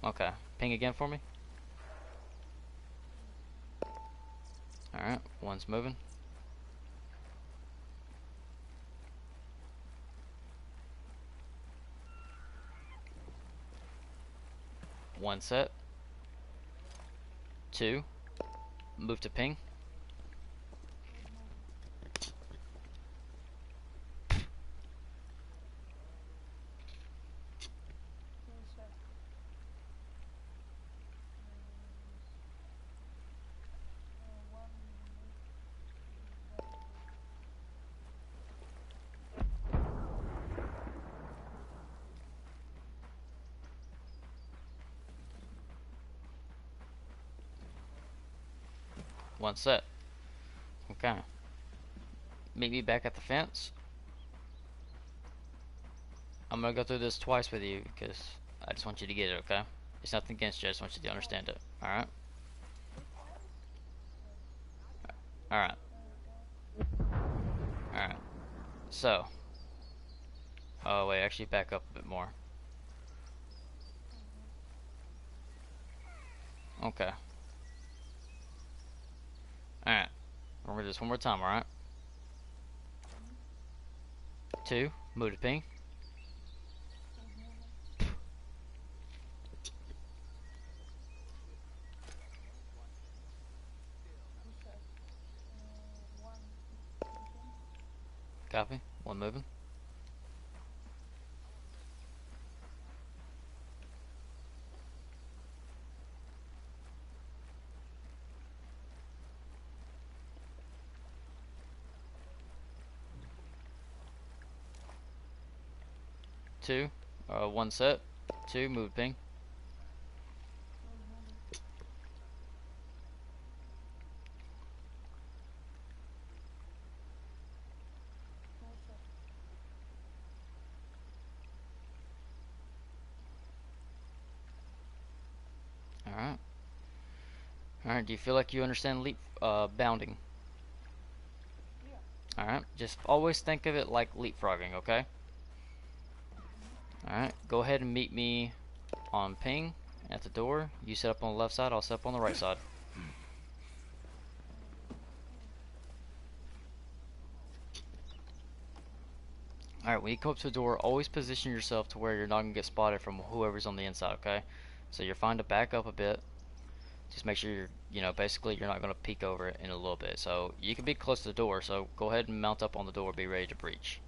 Speaker 1: Okay. Ping again for me. Alright, 1's moving. One set. 2. Move to ping.
Speaker 3: Two set. One.
Speaker 1: One set. Okay. Meet me back at the fence. I'm gonna go through this twice with you because I just want you to get it, okay? It's nothing against you, I just want you to understand it. Alright? Alright. Alright. So. Oh wait, actually back up a bit more. Okay. Alright. We're gonna do this one more time, alright? 2, move to ping. Copy. 1 moving. 2, 1 set. 2, move ping. Alright. Alright, do you feel like you understand leap bounding? Alright, just always think of it like leapfrogging, okay? Alright, go ahead and meet me on ping at the door. You set up on the left side, I'll set up on the right side. Alright, when you come up to the door, always position yourself to where you're not going to get spotted from whoever's on the inside, okay? So you're fine to back up a bit. Just make sure you're, you know, basically you're not going to peek over it in a little bit. So you can be close to the door, so go ahead and mount up on the door, be ready to breach.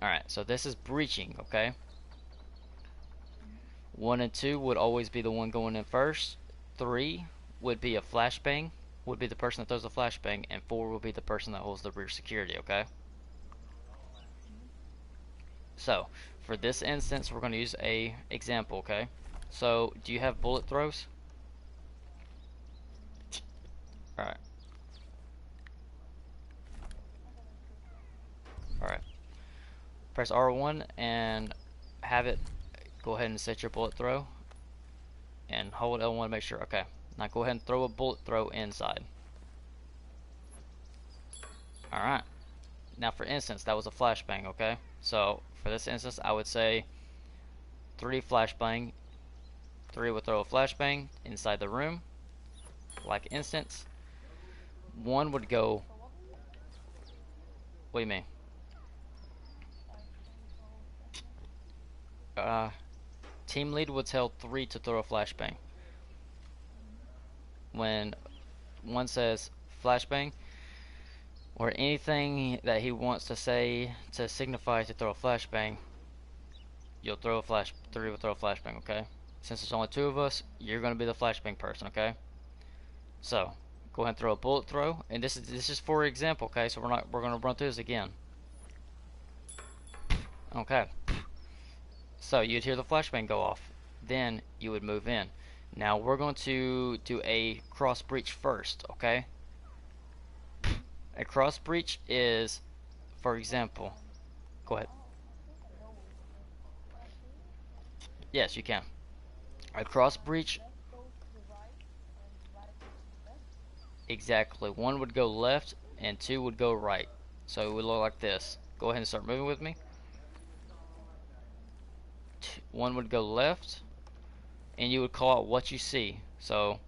Speaker 1: Alright, so this is breaching, okay? 1 and 2 would always be the one going in first. 3 would be a flashbang, would be the person that throws the flashbang, and 4 would be the person that holds the rear security, okay? So, for this instance, we're going to use a example, okay? So, do you have bullet throws? Alright. Alright. Press R1 and have it go ahead and set your bullet throw. And hold L1 to make sure. Okay. Now go ahead and throw a bullet throw inside. Alright. Now for instance, that was a flashbang, okay? So, for this instance, I would say 3 flashbang. 3 would throw a flashbang inside the room. Like instance. 1 would go... What do you mean? Team lead would tell 3 to throw a flashbang. When 1 says flashbang, or anything that he wants to say to signify to throw a flashbang, you'll throw a 3 will throw a flashbang, okay? Since there's only 2 of us, you're gonna be the flashbang person, okay? So, go ahead and throw a bullet throw, and this is for example, okay? So we're gonna run through this again. Okay. So you'd hear the flashbang go off, then you would move in. Now we're going to do a cross breach first, okay? A cross breach is, for example, go ahead. Yes, you can. A cross breach, exactly. 1 would go left and 2 would go right. So it would look like this. Go ahead and start moving with me. 1 would go left, and you would call out what you see. So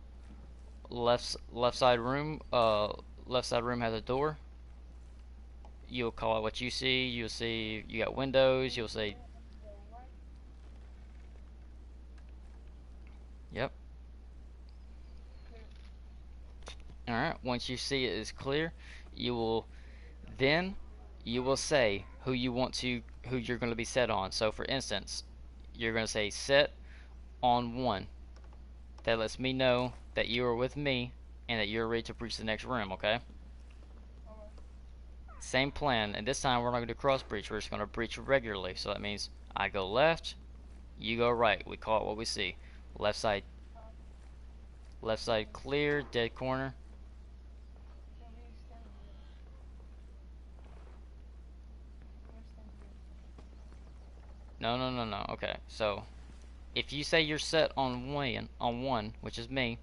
Speaker 1: left side room has a door. You'll call out what you see. You'll see you got windows. You'll say, yep. Alright, once you see it is clear, you will say who you're going to be set on. So for instance, you're going to say set on 1. That lets me know that you are with me and that you're ready to breach the next room, okay? Same plan, and this time we're not going to do cross breach, we're just going to breach regularly. So that means I go left, you go right. We call it what we see. Left side clear, dead corner. No. Okay, so if you say you're set on one, which is me,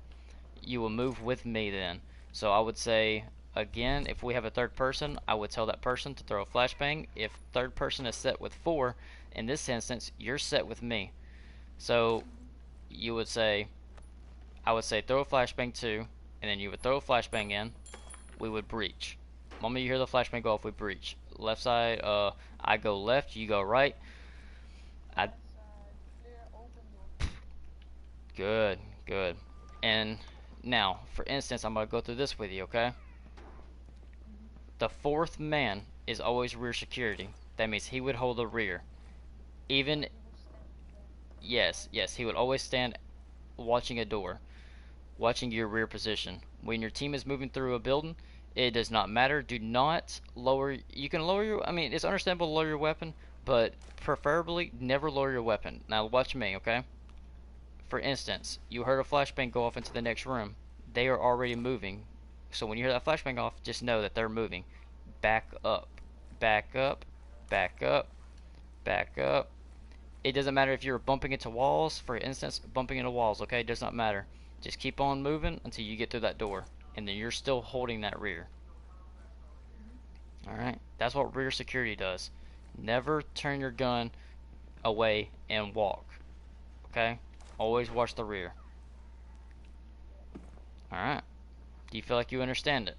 Speaker 1: you will move with me then. So I would say, again, if we have a third person, I would tell that person to throw a flashbang. If third person is set with 4, in this instance, you're set with me. So you would say, I would say throw a flashbang too, and then you would throw a flashbang in. We would breach. Moment you hear the flashbang go off, we breach. Left side, I go left, you go right. I
Speaker 3: Left side, clear, open door.
Speaker 1: good, good. And now, for instance, I'm gonna go through this with you, okay? The fourth man is always rear security. That means he would hold the rear. Even
Speaker 3: He will stand there.
Speaker 1: yes, he would always stand watching a door, watching your rear position. When your team is moving through a building, it does not matter. Do not lower. You can lower your. I mean, it's understandable to lower your weapon, but preferably never lower your weapon. Now watch me, okay? For instance, you heard a flashbang go off into the next room. They are already moving. So when you hear that flashbang off, just know that they're moving. Back up, back up, back up, back up. It doesn't matter if you're bumping into walls, for instance, bumping into walls, okay? It does not matter. Just keep on moving until you get through that door. And then you're still holding that rear. Alright? That's what rear security does. Never turn your gun away and walk. Okay? Always watch the rear. Alright. Do you feel like you understand it?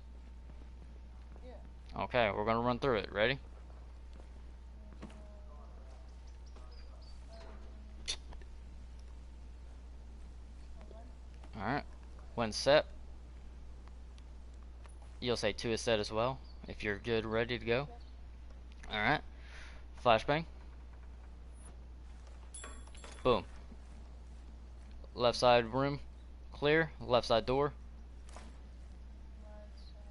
Speaker 3: Yeah.
Speaker 1: Okay, we're gonna run through it. Ready? Alright. When set, you'll say 2 is set as well. If you're good, ready to go. Alright. Flashbang. Boom. Left side room. Clear. Left side door.
Speaker 3: Right side,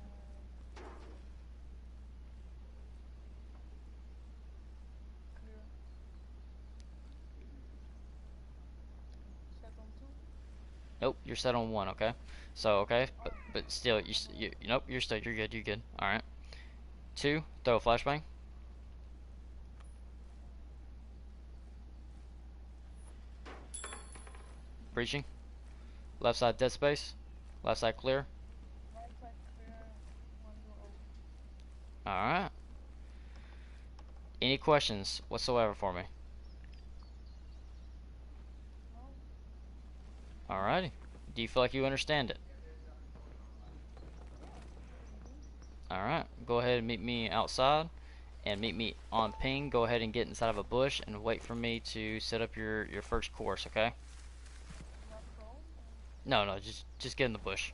Speaker 3: clear. Set on 2.
Speaker 1: Nope, you're set on 1, okay? So, okay, but still, you nope, you're good, you're good. Alright. 2, throw a flashbang. Breaching. Left side dead space. Left side clear.
Speaker 3: Right side clear, one door open.
Speaker 1: Alright. Any questions whatsoever for me?
Speaker 3: No?
Speaker 1: Alrighty. Do you feel like you understand it? Alright. Go ahead and meet me outside. And meet me on ping. Go ahead and get inside of a bush and wait for me to set up your first course, okay?
Speaker 3: Not prone?
Speaker 1: No, just get in the bush.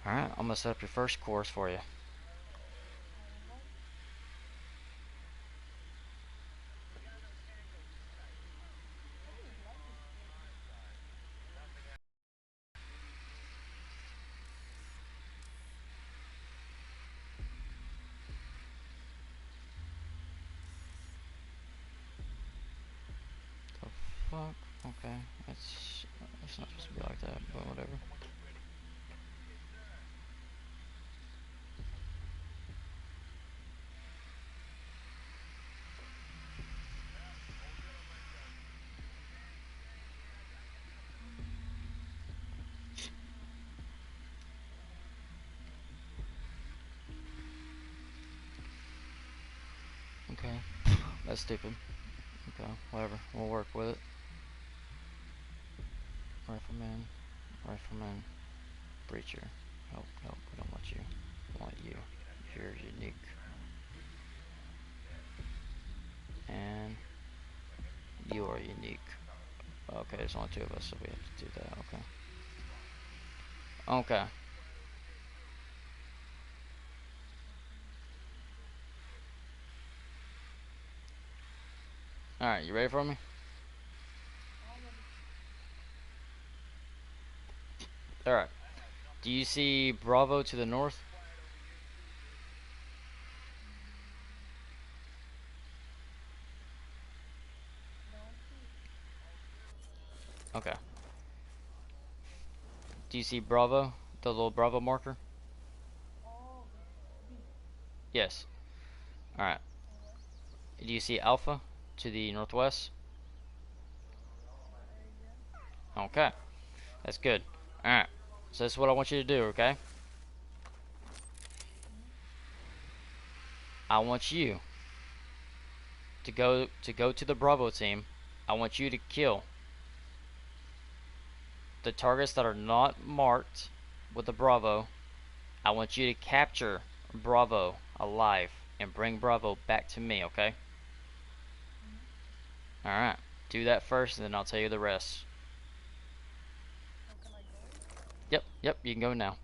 Speaker 1: Alright, I'm gonna set up your first course for you. The fuck? Okay, it's not supposed to be like that, but whatever. Okay, that's stupid. Okay, whatever. We'll work with it. Rifleman, rifleman, breacher. Help, help. We don't want you. We want you. You're unique. And you are unique. Okay, there's only 2 of us, so we have to do that. Okay. Okay. Alright, you ready for me? Alright. Do you see Bravo to the north? Okay. Do you see Bravo? The little Bravo marker?
Speaker 3: Oh, B.
Speaker 1: Yes. Alright. Do you see Alpha to the northwest? Okay. That's good. Alright. So this is what I want you to do, okay? I want you to go to the Bravo team I want you to kill the targets that are not marked with a Bravo. I want you to capture Bravo alive and bring Bravo back to me, okay? Alright. Do that first and then I'll tell you the rest.
Speaker 3: So can I go?
Speaker 1: Yep, you can go now.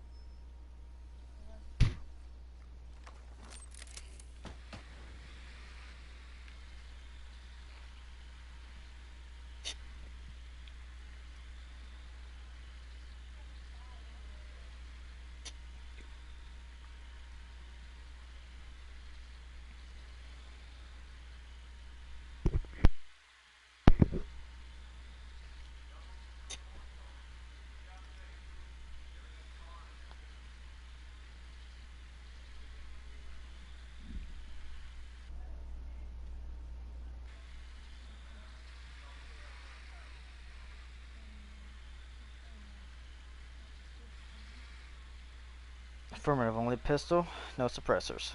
Speaker 1: Affirmative, only pistol, no suppressors.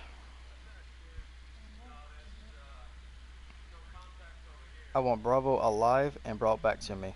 Speaker 1: I want Bravo alive and brought back to me.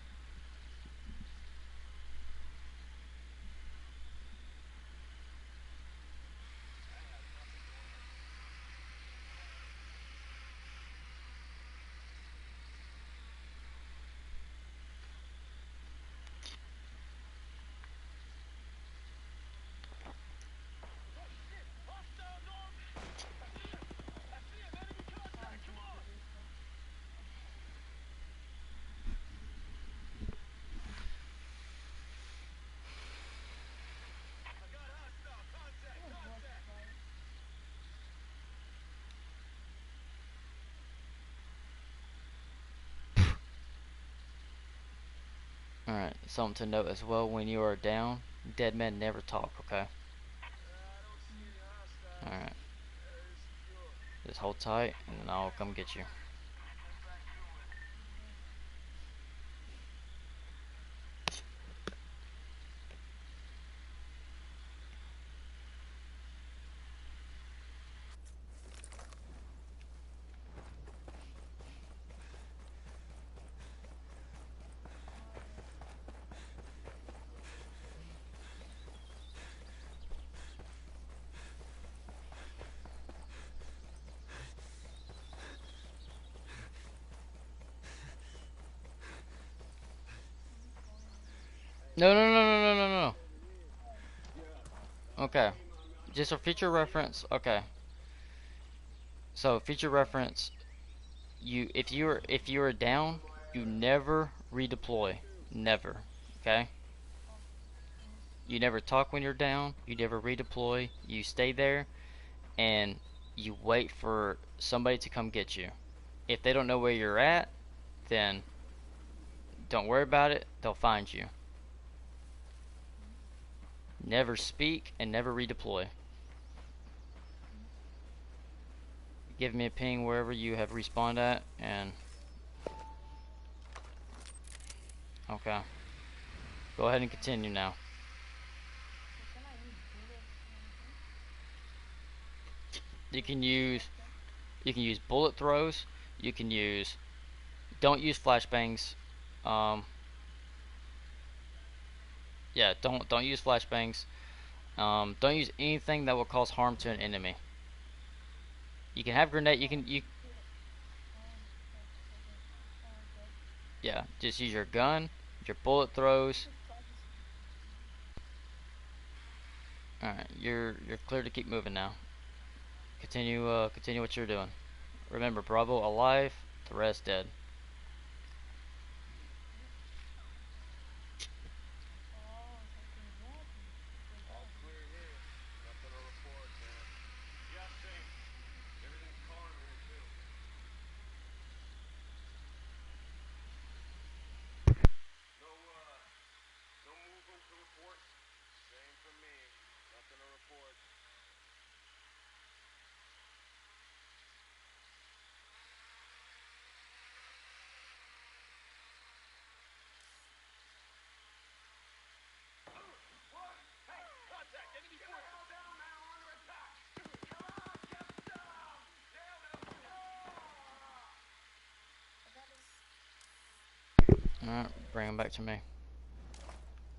Speaker 1: Alright, something to note as well, when you are down, dead men never talk, okay? Alright. Just hold tight and I'll come get you. No. Okay. Just for future reference, okay. So future reference, if you're down, you never redeploy. Never. Okay? You never talk when you're down, you never redeploy, you stay there and you wait for somebody to come get you. If they don't know where you're at, then don't worry about it, they'll find you. Never speak and never redeploy. Give me a ping wherever you have respawned at, and okay. Go ahead and continue now.
Speaker 3: Can I use bullets or anything?
Speaker 1: You can use bullet throws. You can use don't use flashbangs. Um, yeah, don't use flashbangs. Don't use anything that will cause harm to an enemy. You can have grenade. Yeah, just use your gun, your bullet throws. All right, you're clear to keep moving now. Continue what you're doing. Remember, Bravo alive, the rest dead. Alright, bring him back to me.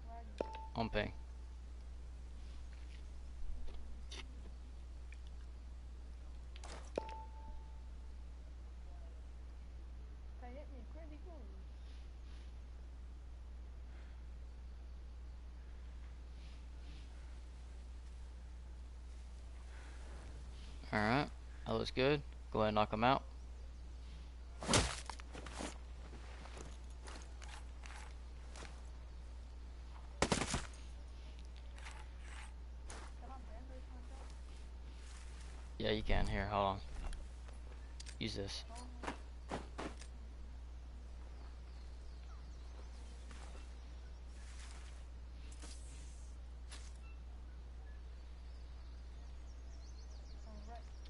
Speaker 3: Where are you?
Speaker 1: On ping.
Speaker 3: That hit me critical.
Speaker 1: Alright, that looks good. Go ahead and knock him out.
Speaker 3: Can I bandage myself?
Speaker 1: Yeah, you can. Here, hold on. Use this.
Speaker 3: Oh,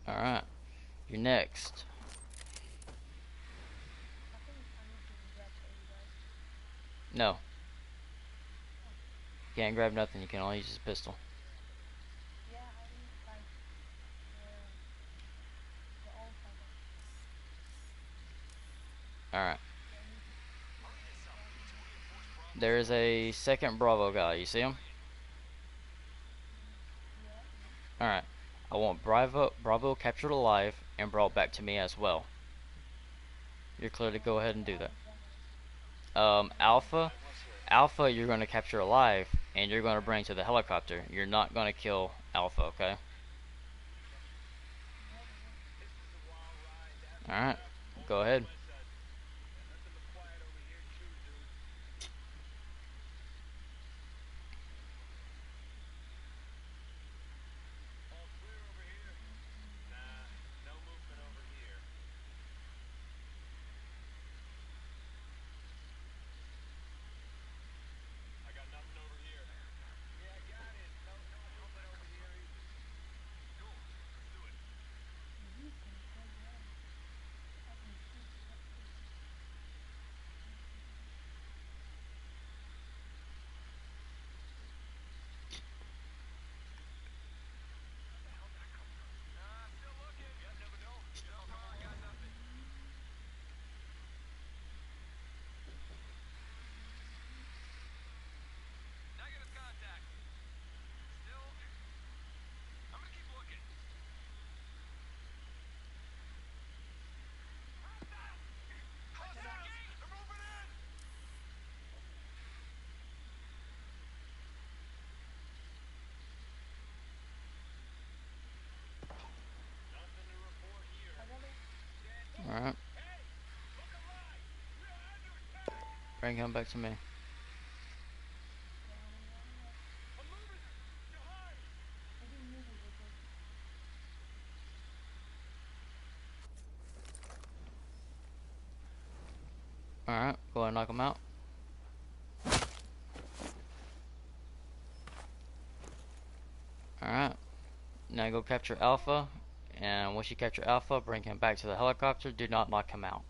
Speaker 3: alright.
Speaker 1: Alright, you're next.
Speaker 3: I think I need to grab A, right?
Speaker 1: No. You can't grab nothing, you can only use his pistol.
Speaker 3: Yeah, I need like the old title.
Speaker 1: Alright.
Speaker 3: So I need to grab my pistol.
Speaker 1: There is a second Bravo guy, you see him?
Speaker 3: Yeah.
Speaker 1: Alright. I want Bravo captured alive and brought back to me as well. You're clear to go ahead and do that. Alpha. Alpha you're going to capture alive and you're going to bring to the helicopter. You're not going to kill Alpha, okay? Alright. Go ahead. Alright. Bring him back to me. Alright, go ahead and knock him out. Alright. Now go capture Alpha. And once you capture Alpha, bring him back to the helicopter. Do not knock him out.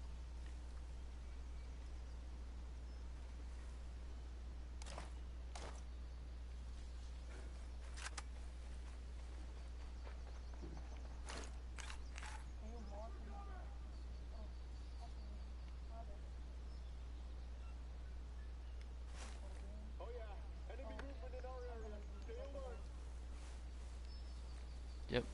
Speaker 3: Can you mark me? Oh, fucking mother.
Speaker 1: Yep.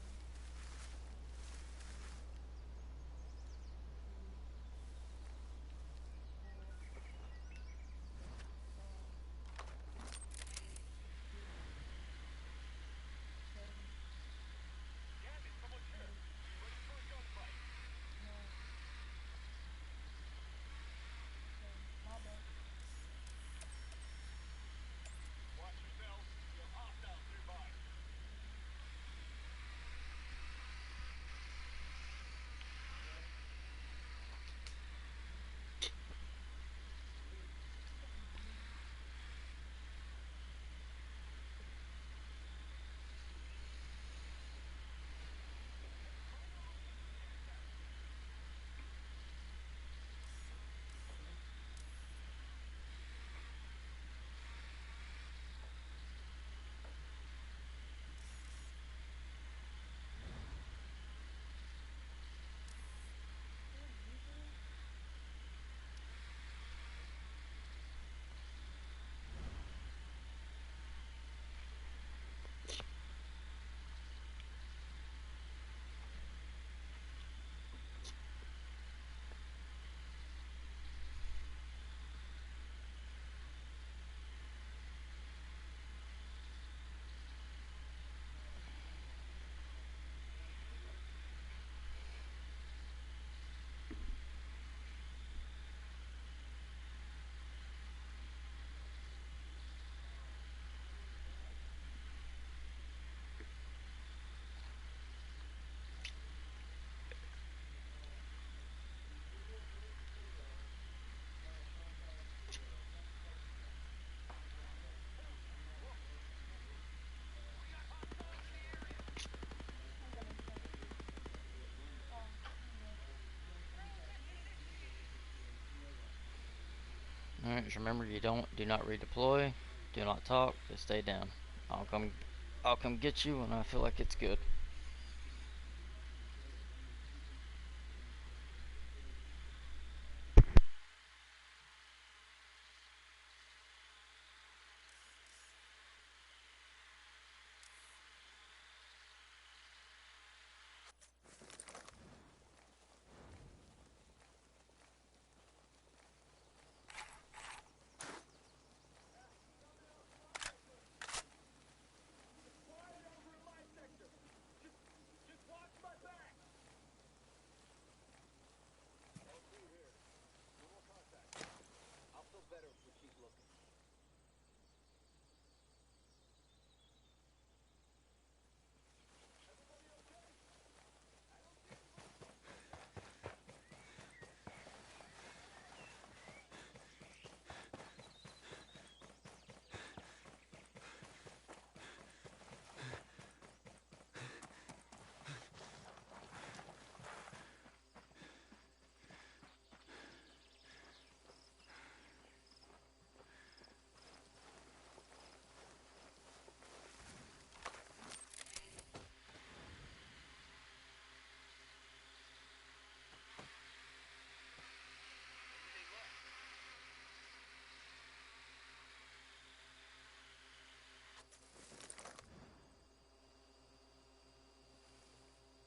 Speaker 1: Alright, just remember do not redeploy, do not talk, just stay down. I'll come get you when I feel like it's good.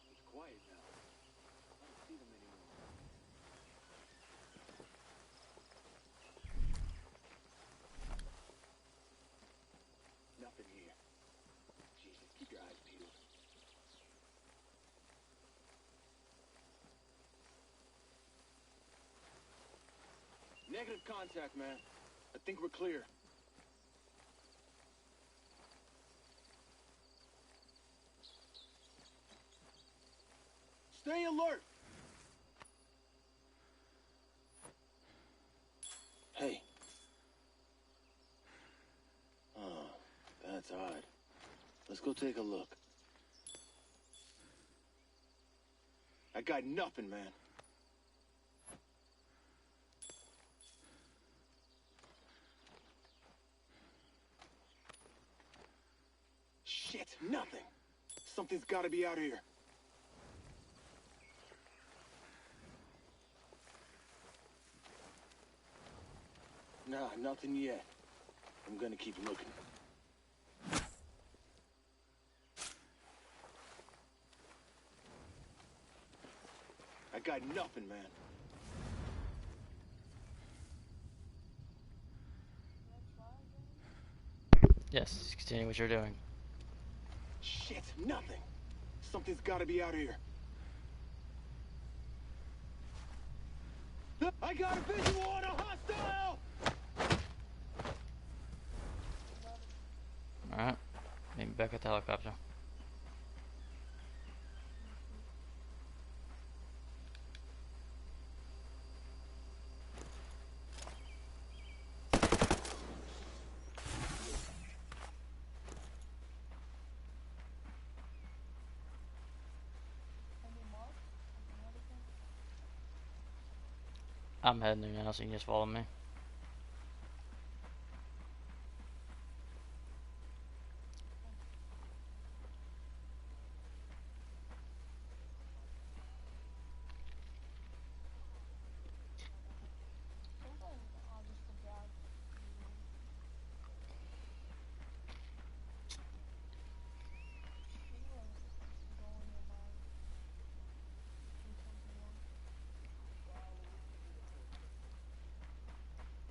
Speaker 2: It's quiet now. I don't see them anymore. Nothing here. Jesus, keep your eyes peeled. Negative contact, man. I think we're clear. Stay alert! Hey. Oh, that's odd. Let's go take a look. I got nothing, man. Shit, nothing. Something's gotta be out here. Nah, nothing yet. I'm gonna keep looking. I got nothing, man.
Speaker 1: Yes, just continue what you're doing.
Speaker 2: Shit, nothing. Something's gotta be out here. I got a visual on a hostile!
Speaker 1: Alright, maybe back at the helicopter. I'm heading there now, so you can just follow me.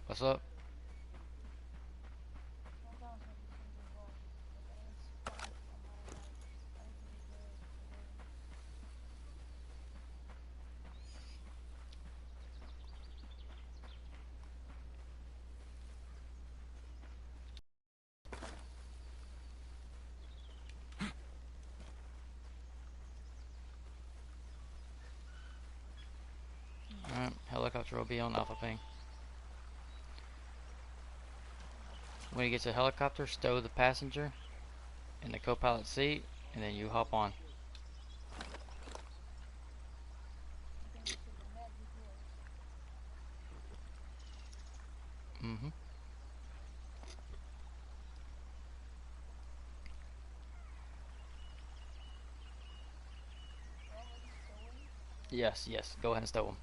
Speaker 1: What's up? Alright, helicopter will be on Alpha Ping. When you get to the helicopter, stow the passenger in the co-pilot seat, and then you hop on. Mm-hmm.
Speaker 3: Already stowing?
Speaker 1: Yes, yes. Go ahead and stow them.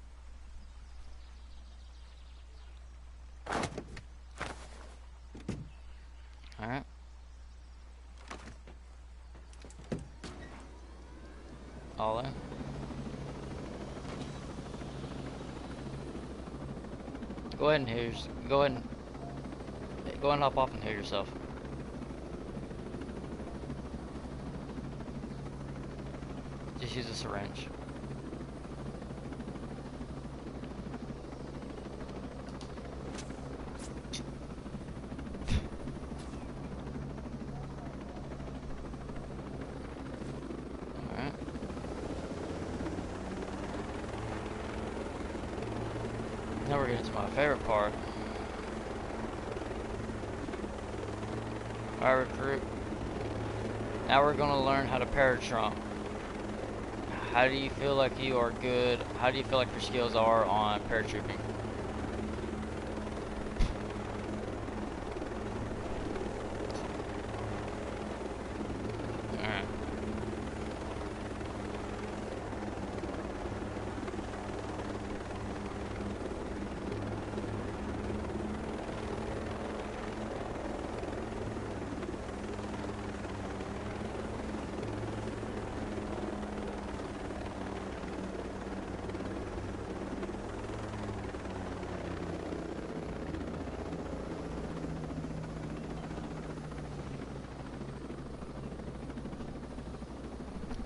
Speaker 1: All right. All in. Go ahead and heal. Go ahead and hop off and heal yourself. Just use a syringe. All right. Now we're getting to my favorite part. Alright, recruit. Now we're gonna learn how to paratrump. How do you feel like you are good? How do you feel like your skills are on paratrooping? Alright.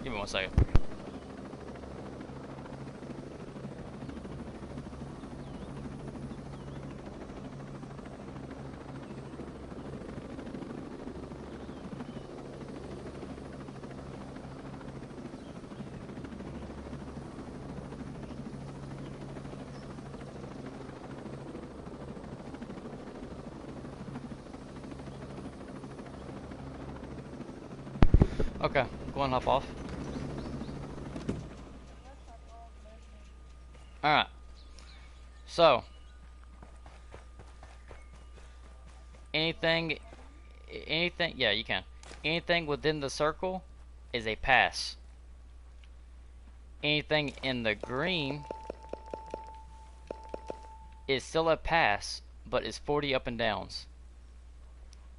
Speaker 1: Give me 1 second. Okay, go and hop off.
Speaker 3: Let's hop off, Leslie.
Speaker 1: Alright. So, anything, yeah, you can. Anything within the circle is a pass. Anything in the green is still a pass, but is 40 up and downs.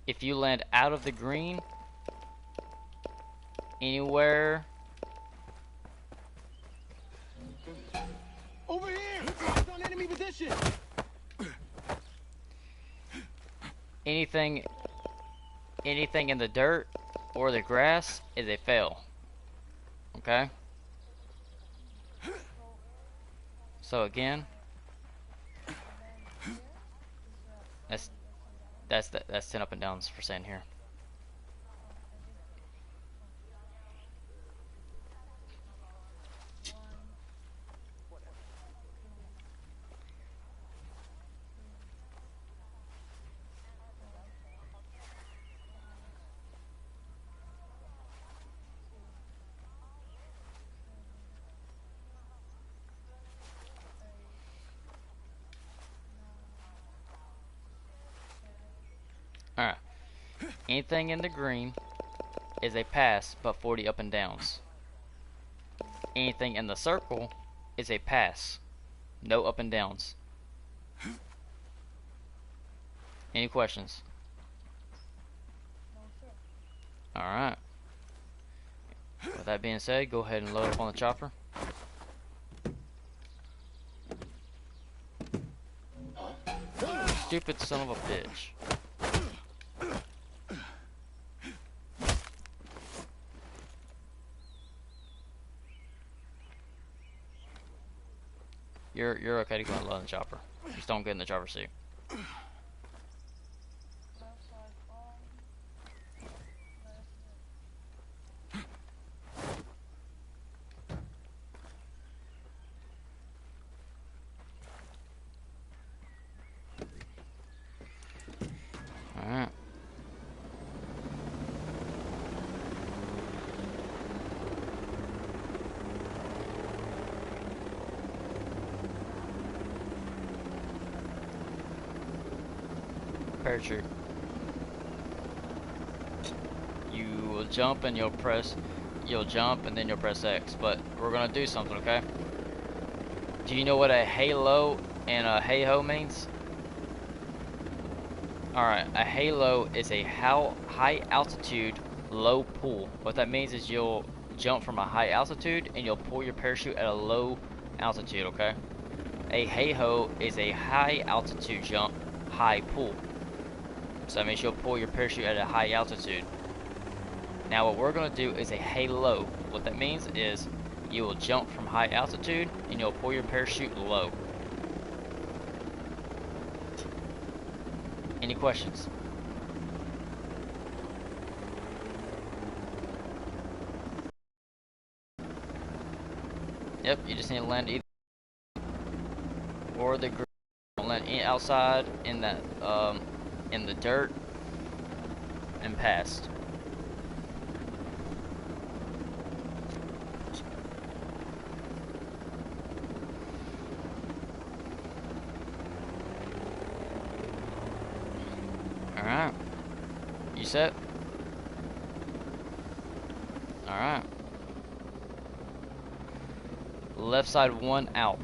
Speaker 1: If you land out of the green, anywhere,
Speaker 2: Over here! It's on enemy position!
Speaker 1: anything in the dirt or the grass is a fail. Okay? So again, that's 10 up and downs for saying here. Alright. Anything in the green is a pass, but 40 up and downs. Anything in the circle is a pass. No up and downs. Any questions?
Speaker 3: No, sir.
Speaker 1: Alright. With that being said, go ahead and load up on the chopper. Stupid son of a bitch. You're okay to go and load on the chopper. Just don't get in the chopper seat.
Speaker 3: Left side on. Left side.
Speaker 1: Alright. parachute. You will jump and you'll jump and then you'll press X. But we're gonna do something, okay? Do you know what a halo and a hey-ho means? Alright, a halo is a high altitude, low pull. What that means is you'll jump from a high altitude and you'll pull your parachute at a low altitude, okay? A hey-ho is a high altitude jump, high pull. So that means you'll pull your parachute at a high altitude. Now what we're going to do is a halo. What that means is you will jump from high altitude and you'll pull your parachute low. Any questions? Yep, you just need to land either or the ground. Land outside in that in the dirt and past. Alright. You set? Alright. Left side 1 out.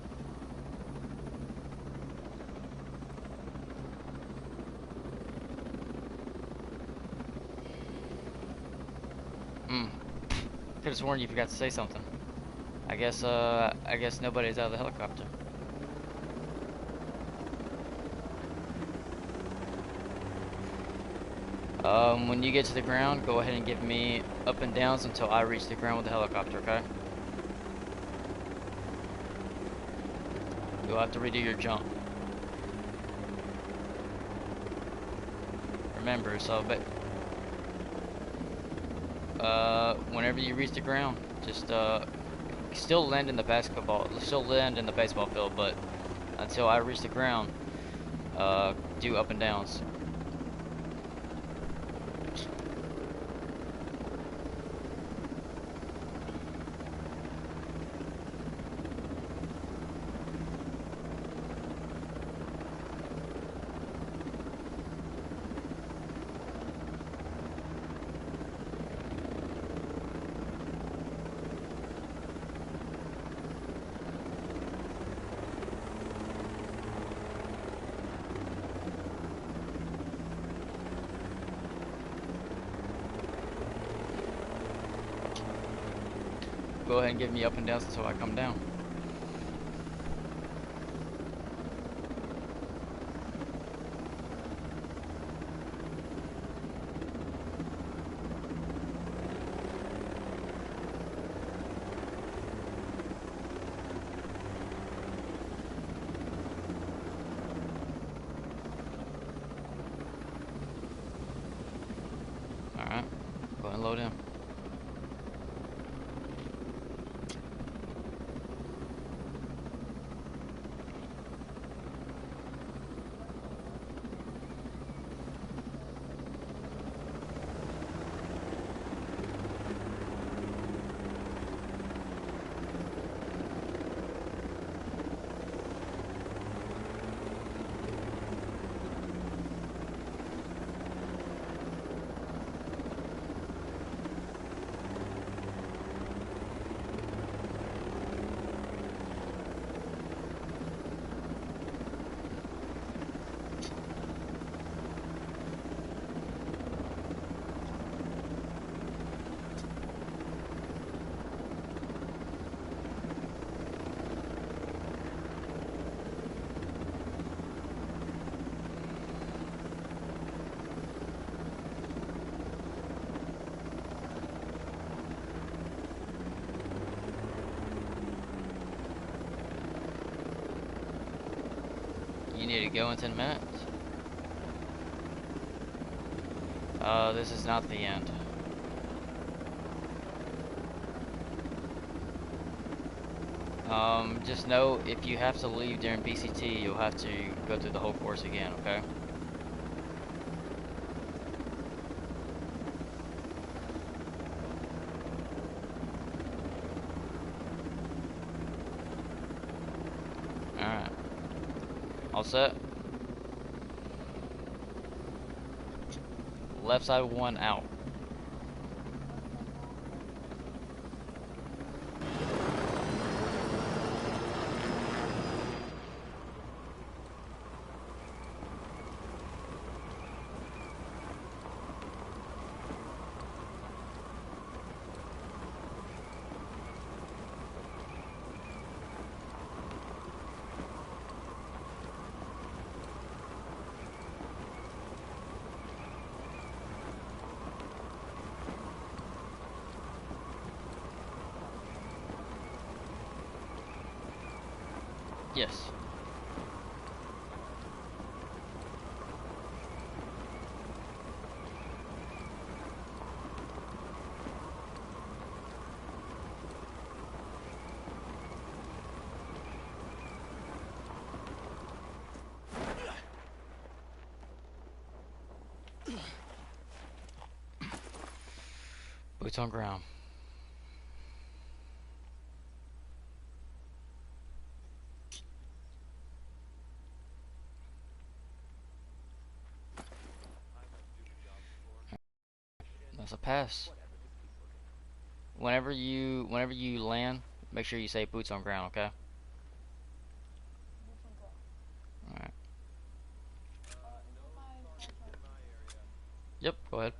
Speaker 1: Could have sworn you forgot to say something. I guess nobody's out of the helicopter. When you get to the ground, go ahead and give me up and downs until I reach the ground with the helicopter, okay? You'll have to redo your jump. Remember, so whenever you reach the ground, just still land in the baseball field, but until I reach the ground, do up and downs. Go ahead and give me up and downs until I come down. Alright, go ahead and load in. You need to go in 10 minutes. This is not the end. Just know if you have to leave during BCT, you'll have to go through the whole course again, okay? Alright. All set? Left side 1 out. Yes. Boots on ground. That's a pass. Whenever you land, make sure you say boots on ground, okay?
Speaker 3: Boots on ground.
Speaker 1: Alright.
Speaker 3: Is it my flashlight?
Speaker 1: Yep, go ahead.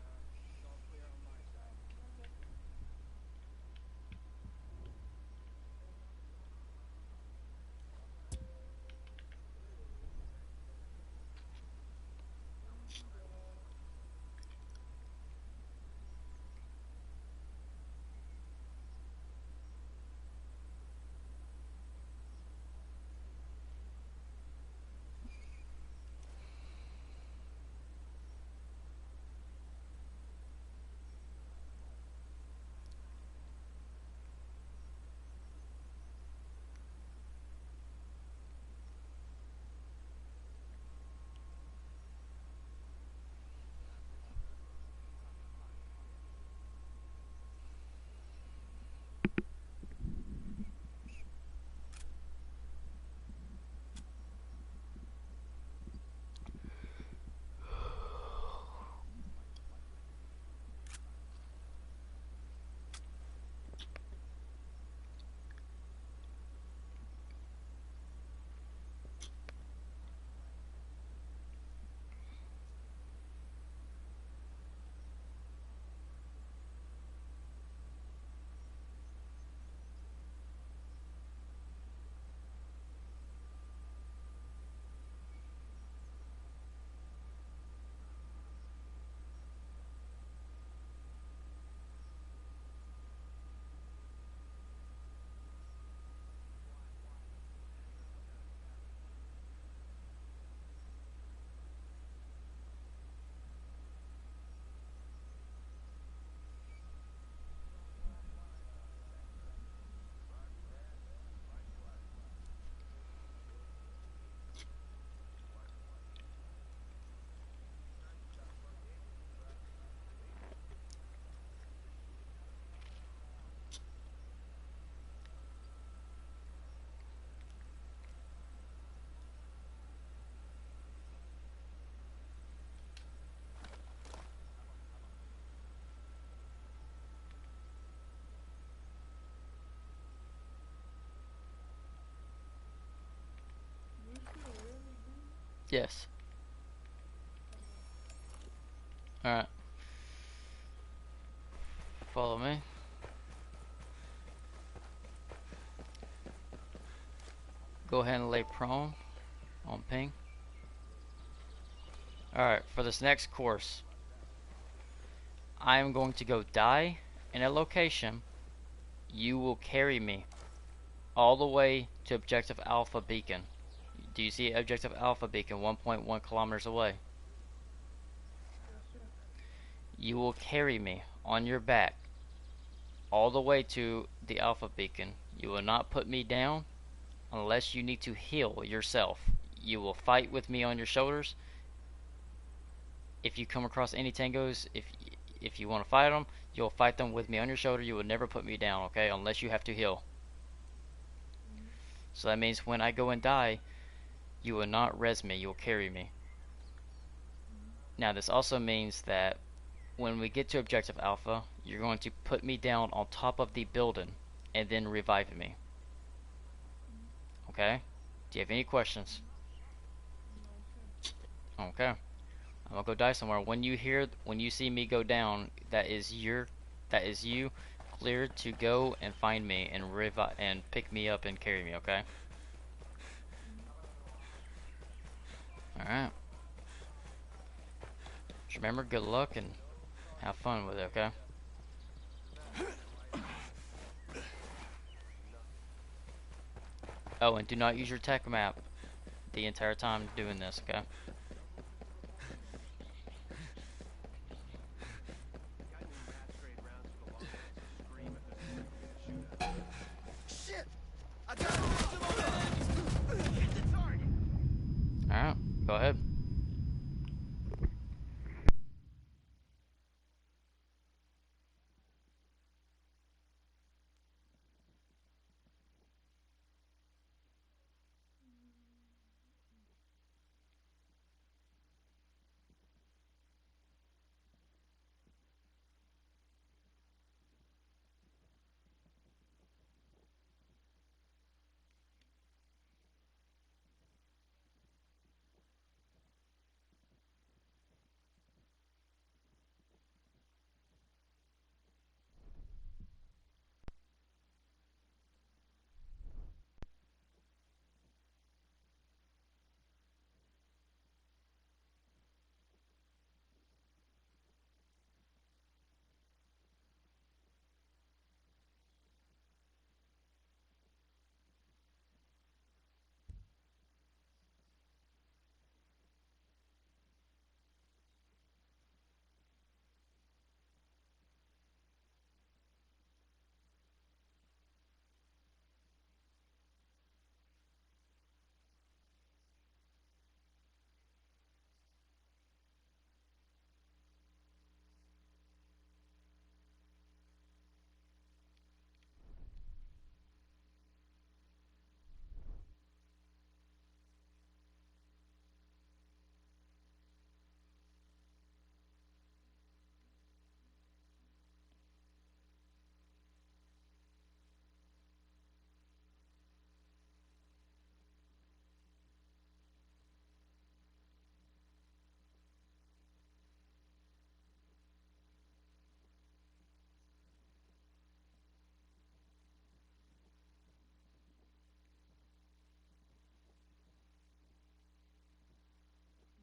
Speaker 3: You're good. You still really do?
Speaker 1: Yes. Alright. Follow me. Go ahead and lay prone on ping. Alright, for this next course, I am going to go die in a location. You will carry me all the way to Objective Alpha Beacon. Do you see Objective Alpha Beacon 1.1 kilometers away?
Speaker 3: Yes, sir.
Speaker 1: You will carry me on your back all the way to the Alpha Beacon. You will not put me down unless you need to heal yourself. You will fight with me on your shoulders. If you come across any tangos, if you want to fight them, you'll fight them with me on your shoulder. You will never put me down, okay? Unless you have to heal. So that means when I go and die, you will not res me, you will carry me. Now this also means that when we get to Objective Alpha, you're going to put me down on top of the building and then revive me. Okay? Do you have any questions?
Speaker 3: No, sure.
Speaker 1: Okay. I'm gonna go die somewhere. When you see me go down, that is you cleared to go and find me and revive and pick me up and carry me, okay? Alright. Just remember, good luck and have fun with it, okay? Oh, and do not use your tech map the entire time doing this, okay? Alright, go ahead.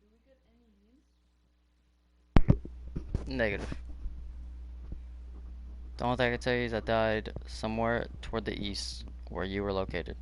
Speaker 3: Do we get any hints?
Speaker 1: Negative. The only thing I can tell you is I died somewhere toward the east where you were located.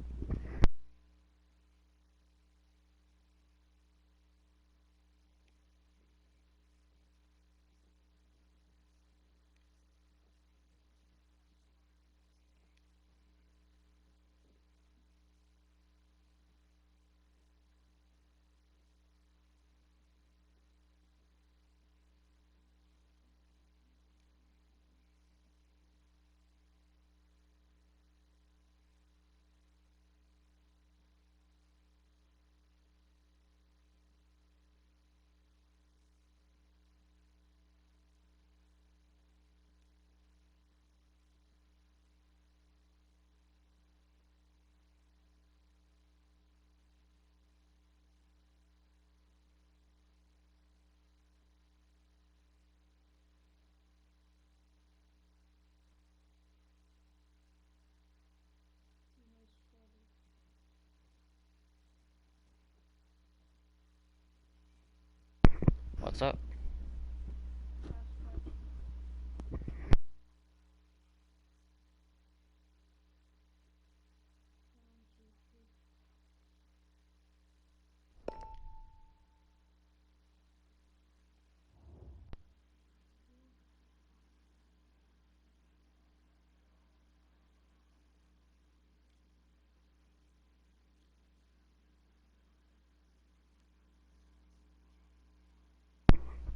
Speaker 3: Nice father.
Speaker 1: What's up?
Speaker 3: Fast question. 1, 2, 3.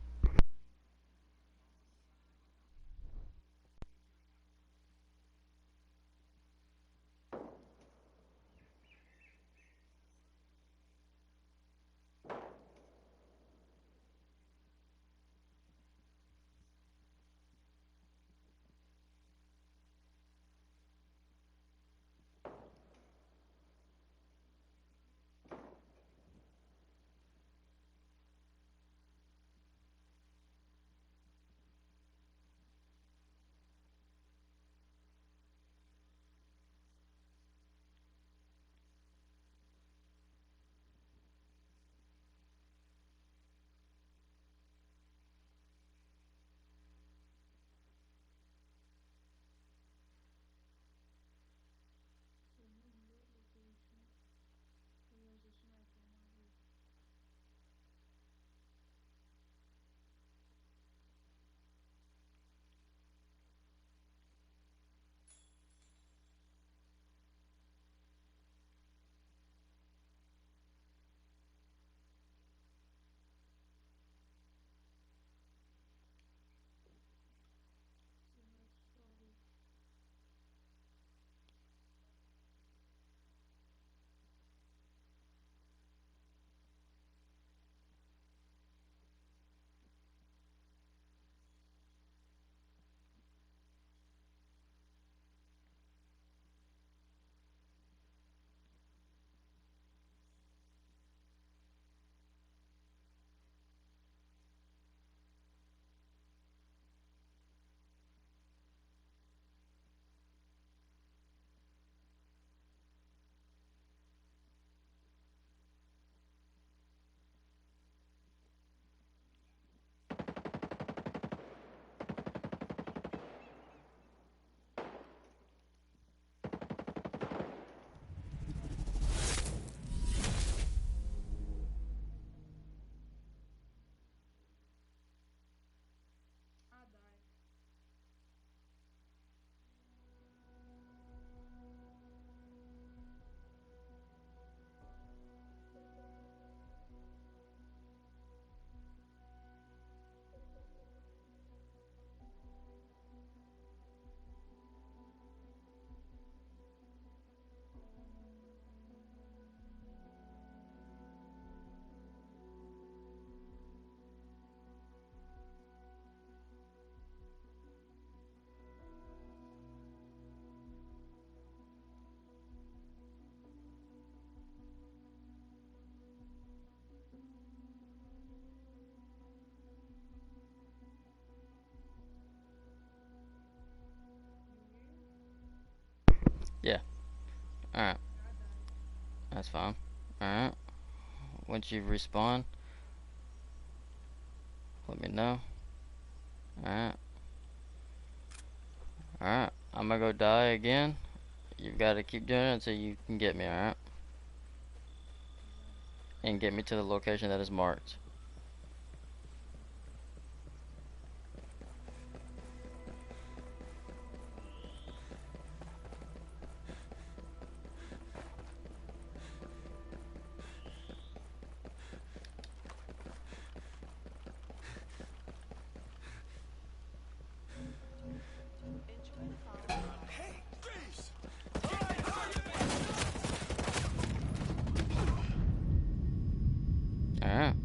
Speaker 1: Yeah. Alright.
Speaker 3: I died.
Speaker 1: That's fine. Alright. Once you respawn, let me know. Alright. Alright. I'm gonna go die again. You've got to keep doing it until you can get me, alright? And get me to the location that is marked.
Speaker 4: Enjoy the following.
Speaker 1: Alright.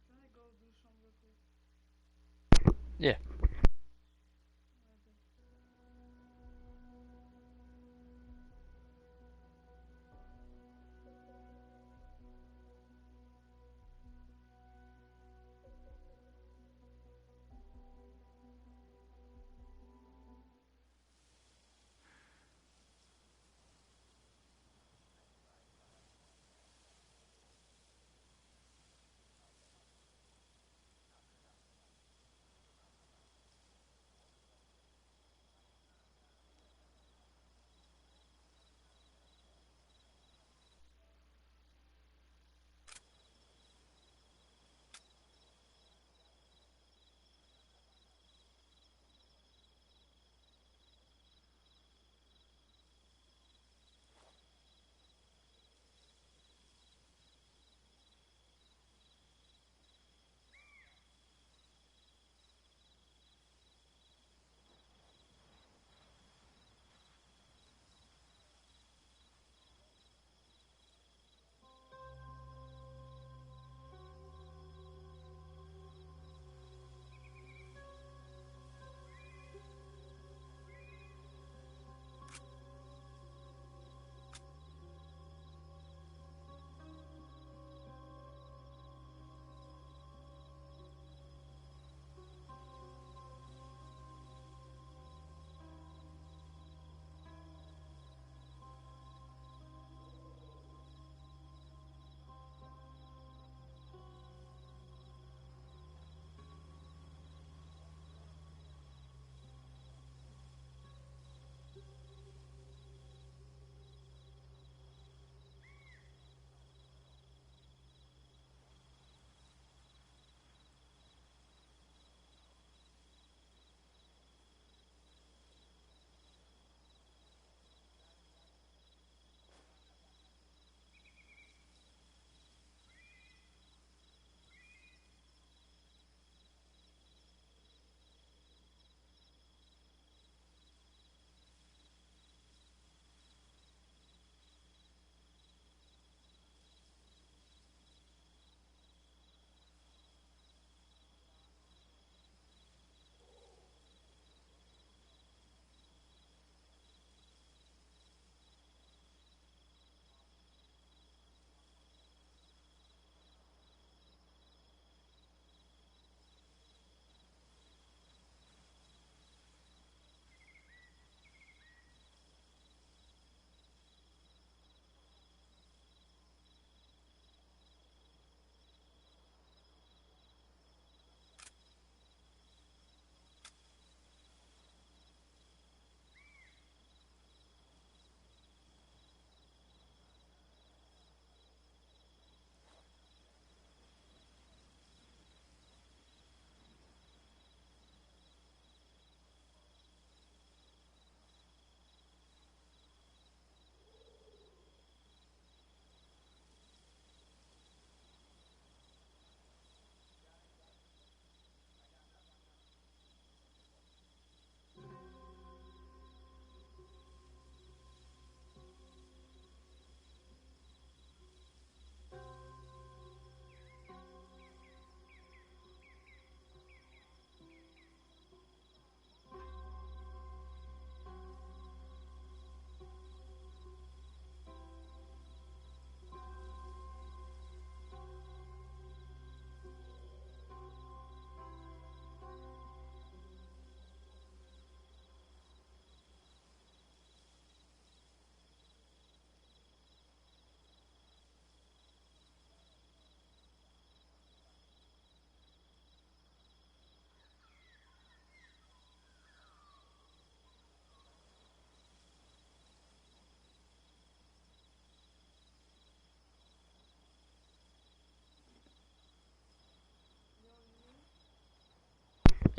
Speaker 3: Can I go do some real quick?
Speaker 1: Yeah.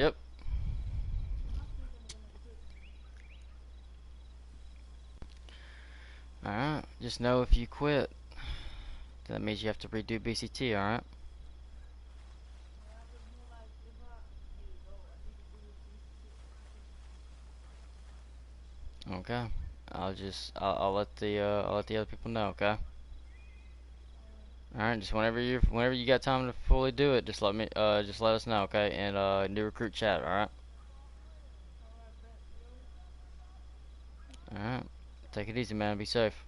Speaker 1: Yep.
Speaker 3: I'm still gonna quit, man.
Speaker 1: Alright. Just know if you quit, that means you have to redo BCT, alright?
Speaker 3: Yeah, I just know like if I hey yo, I need to do this BCT
Speaker 1: Okay. I'll let the other people know, okay? Alright, just whenever you got time to fully do it, just let us know, okay? And new recruit chat, alright?
Speaker 3: alright, bet, yo.
Speaker 1: Alright. Take it easy, man. Be safe.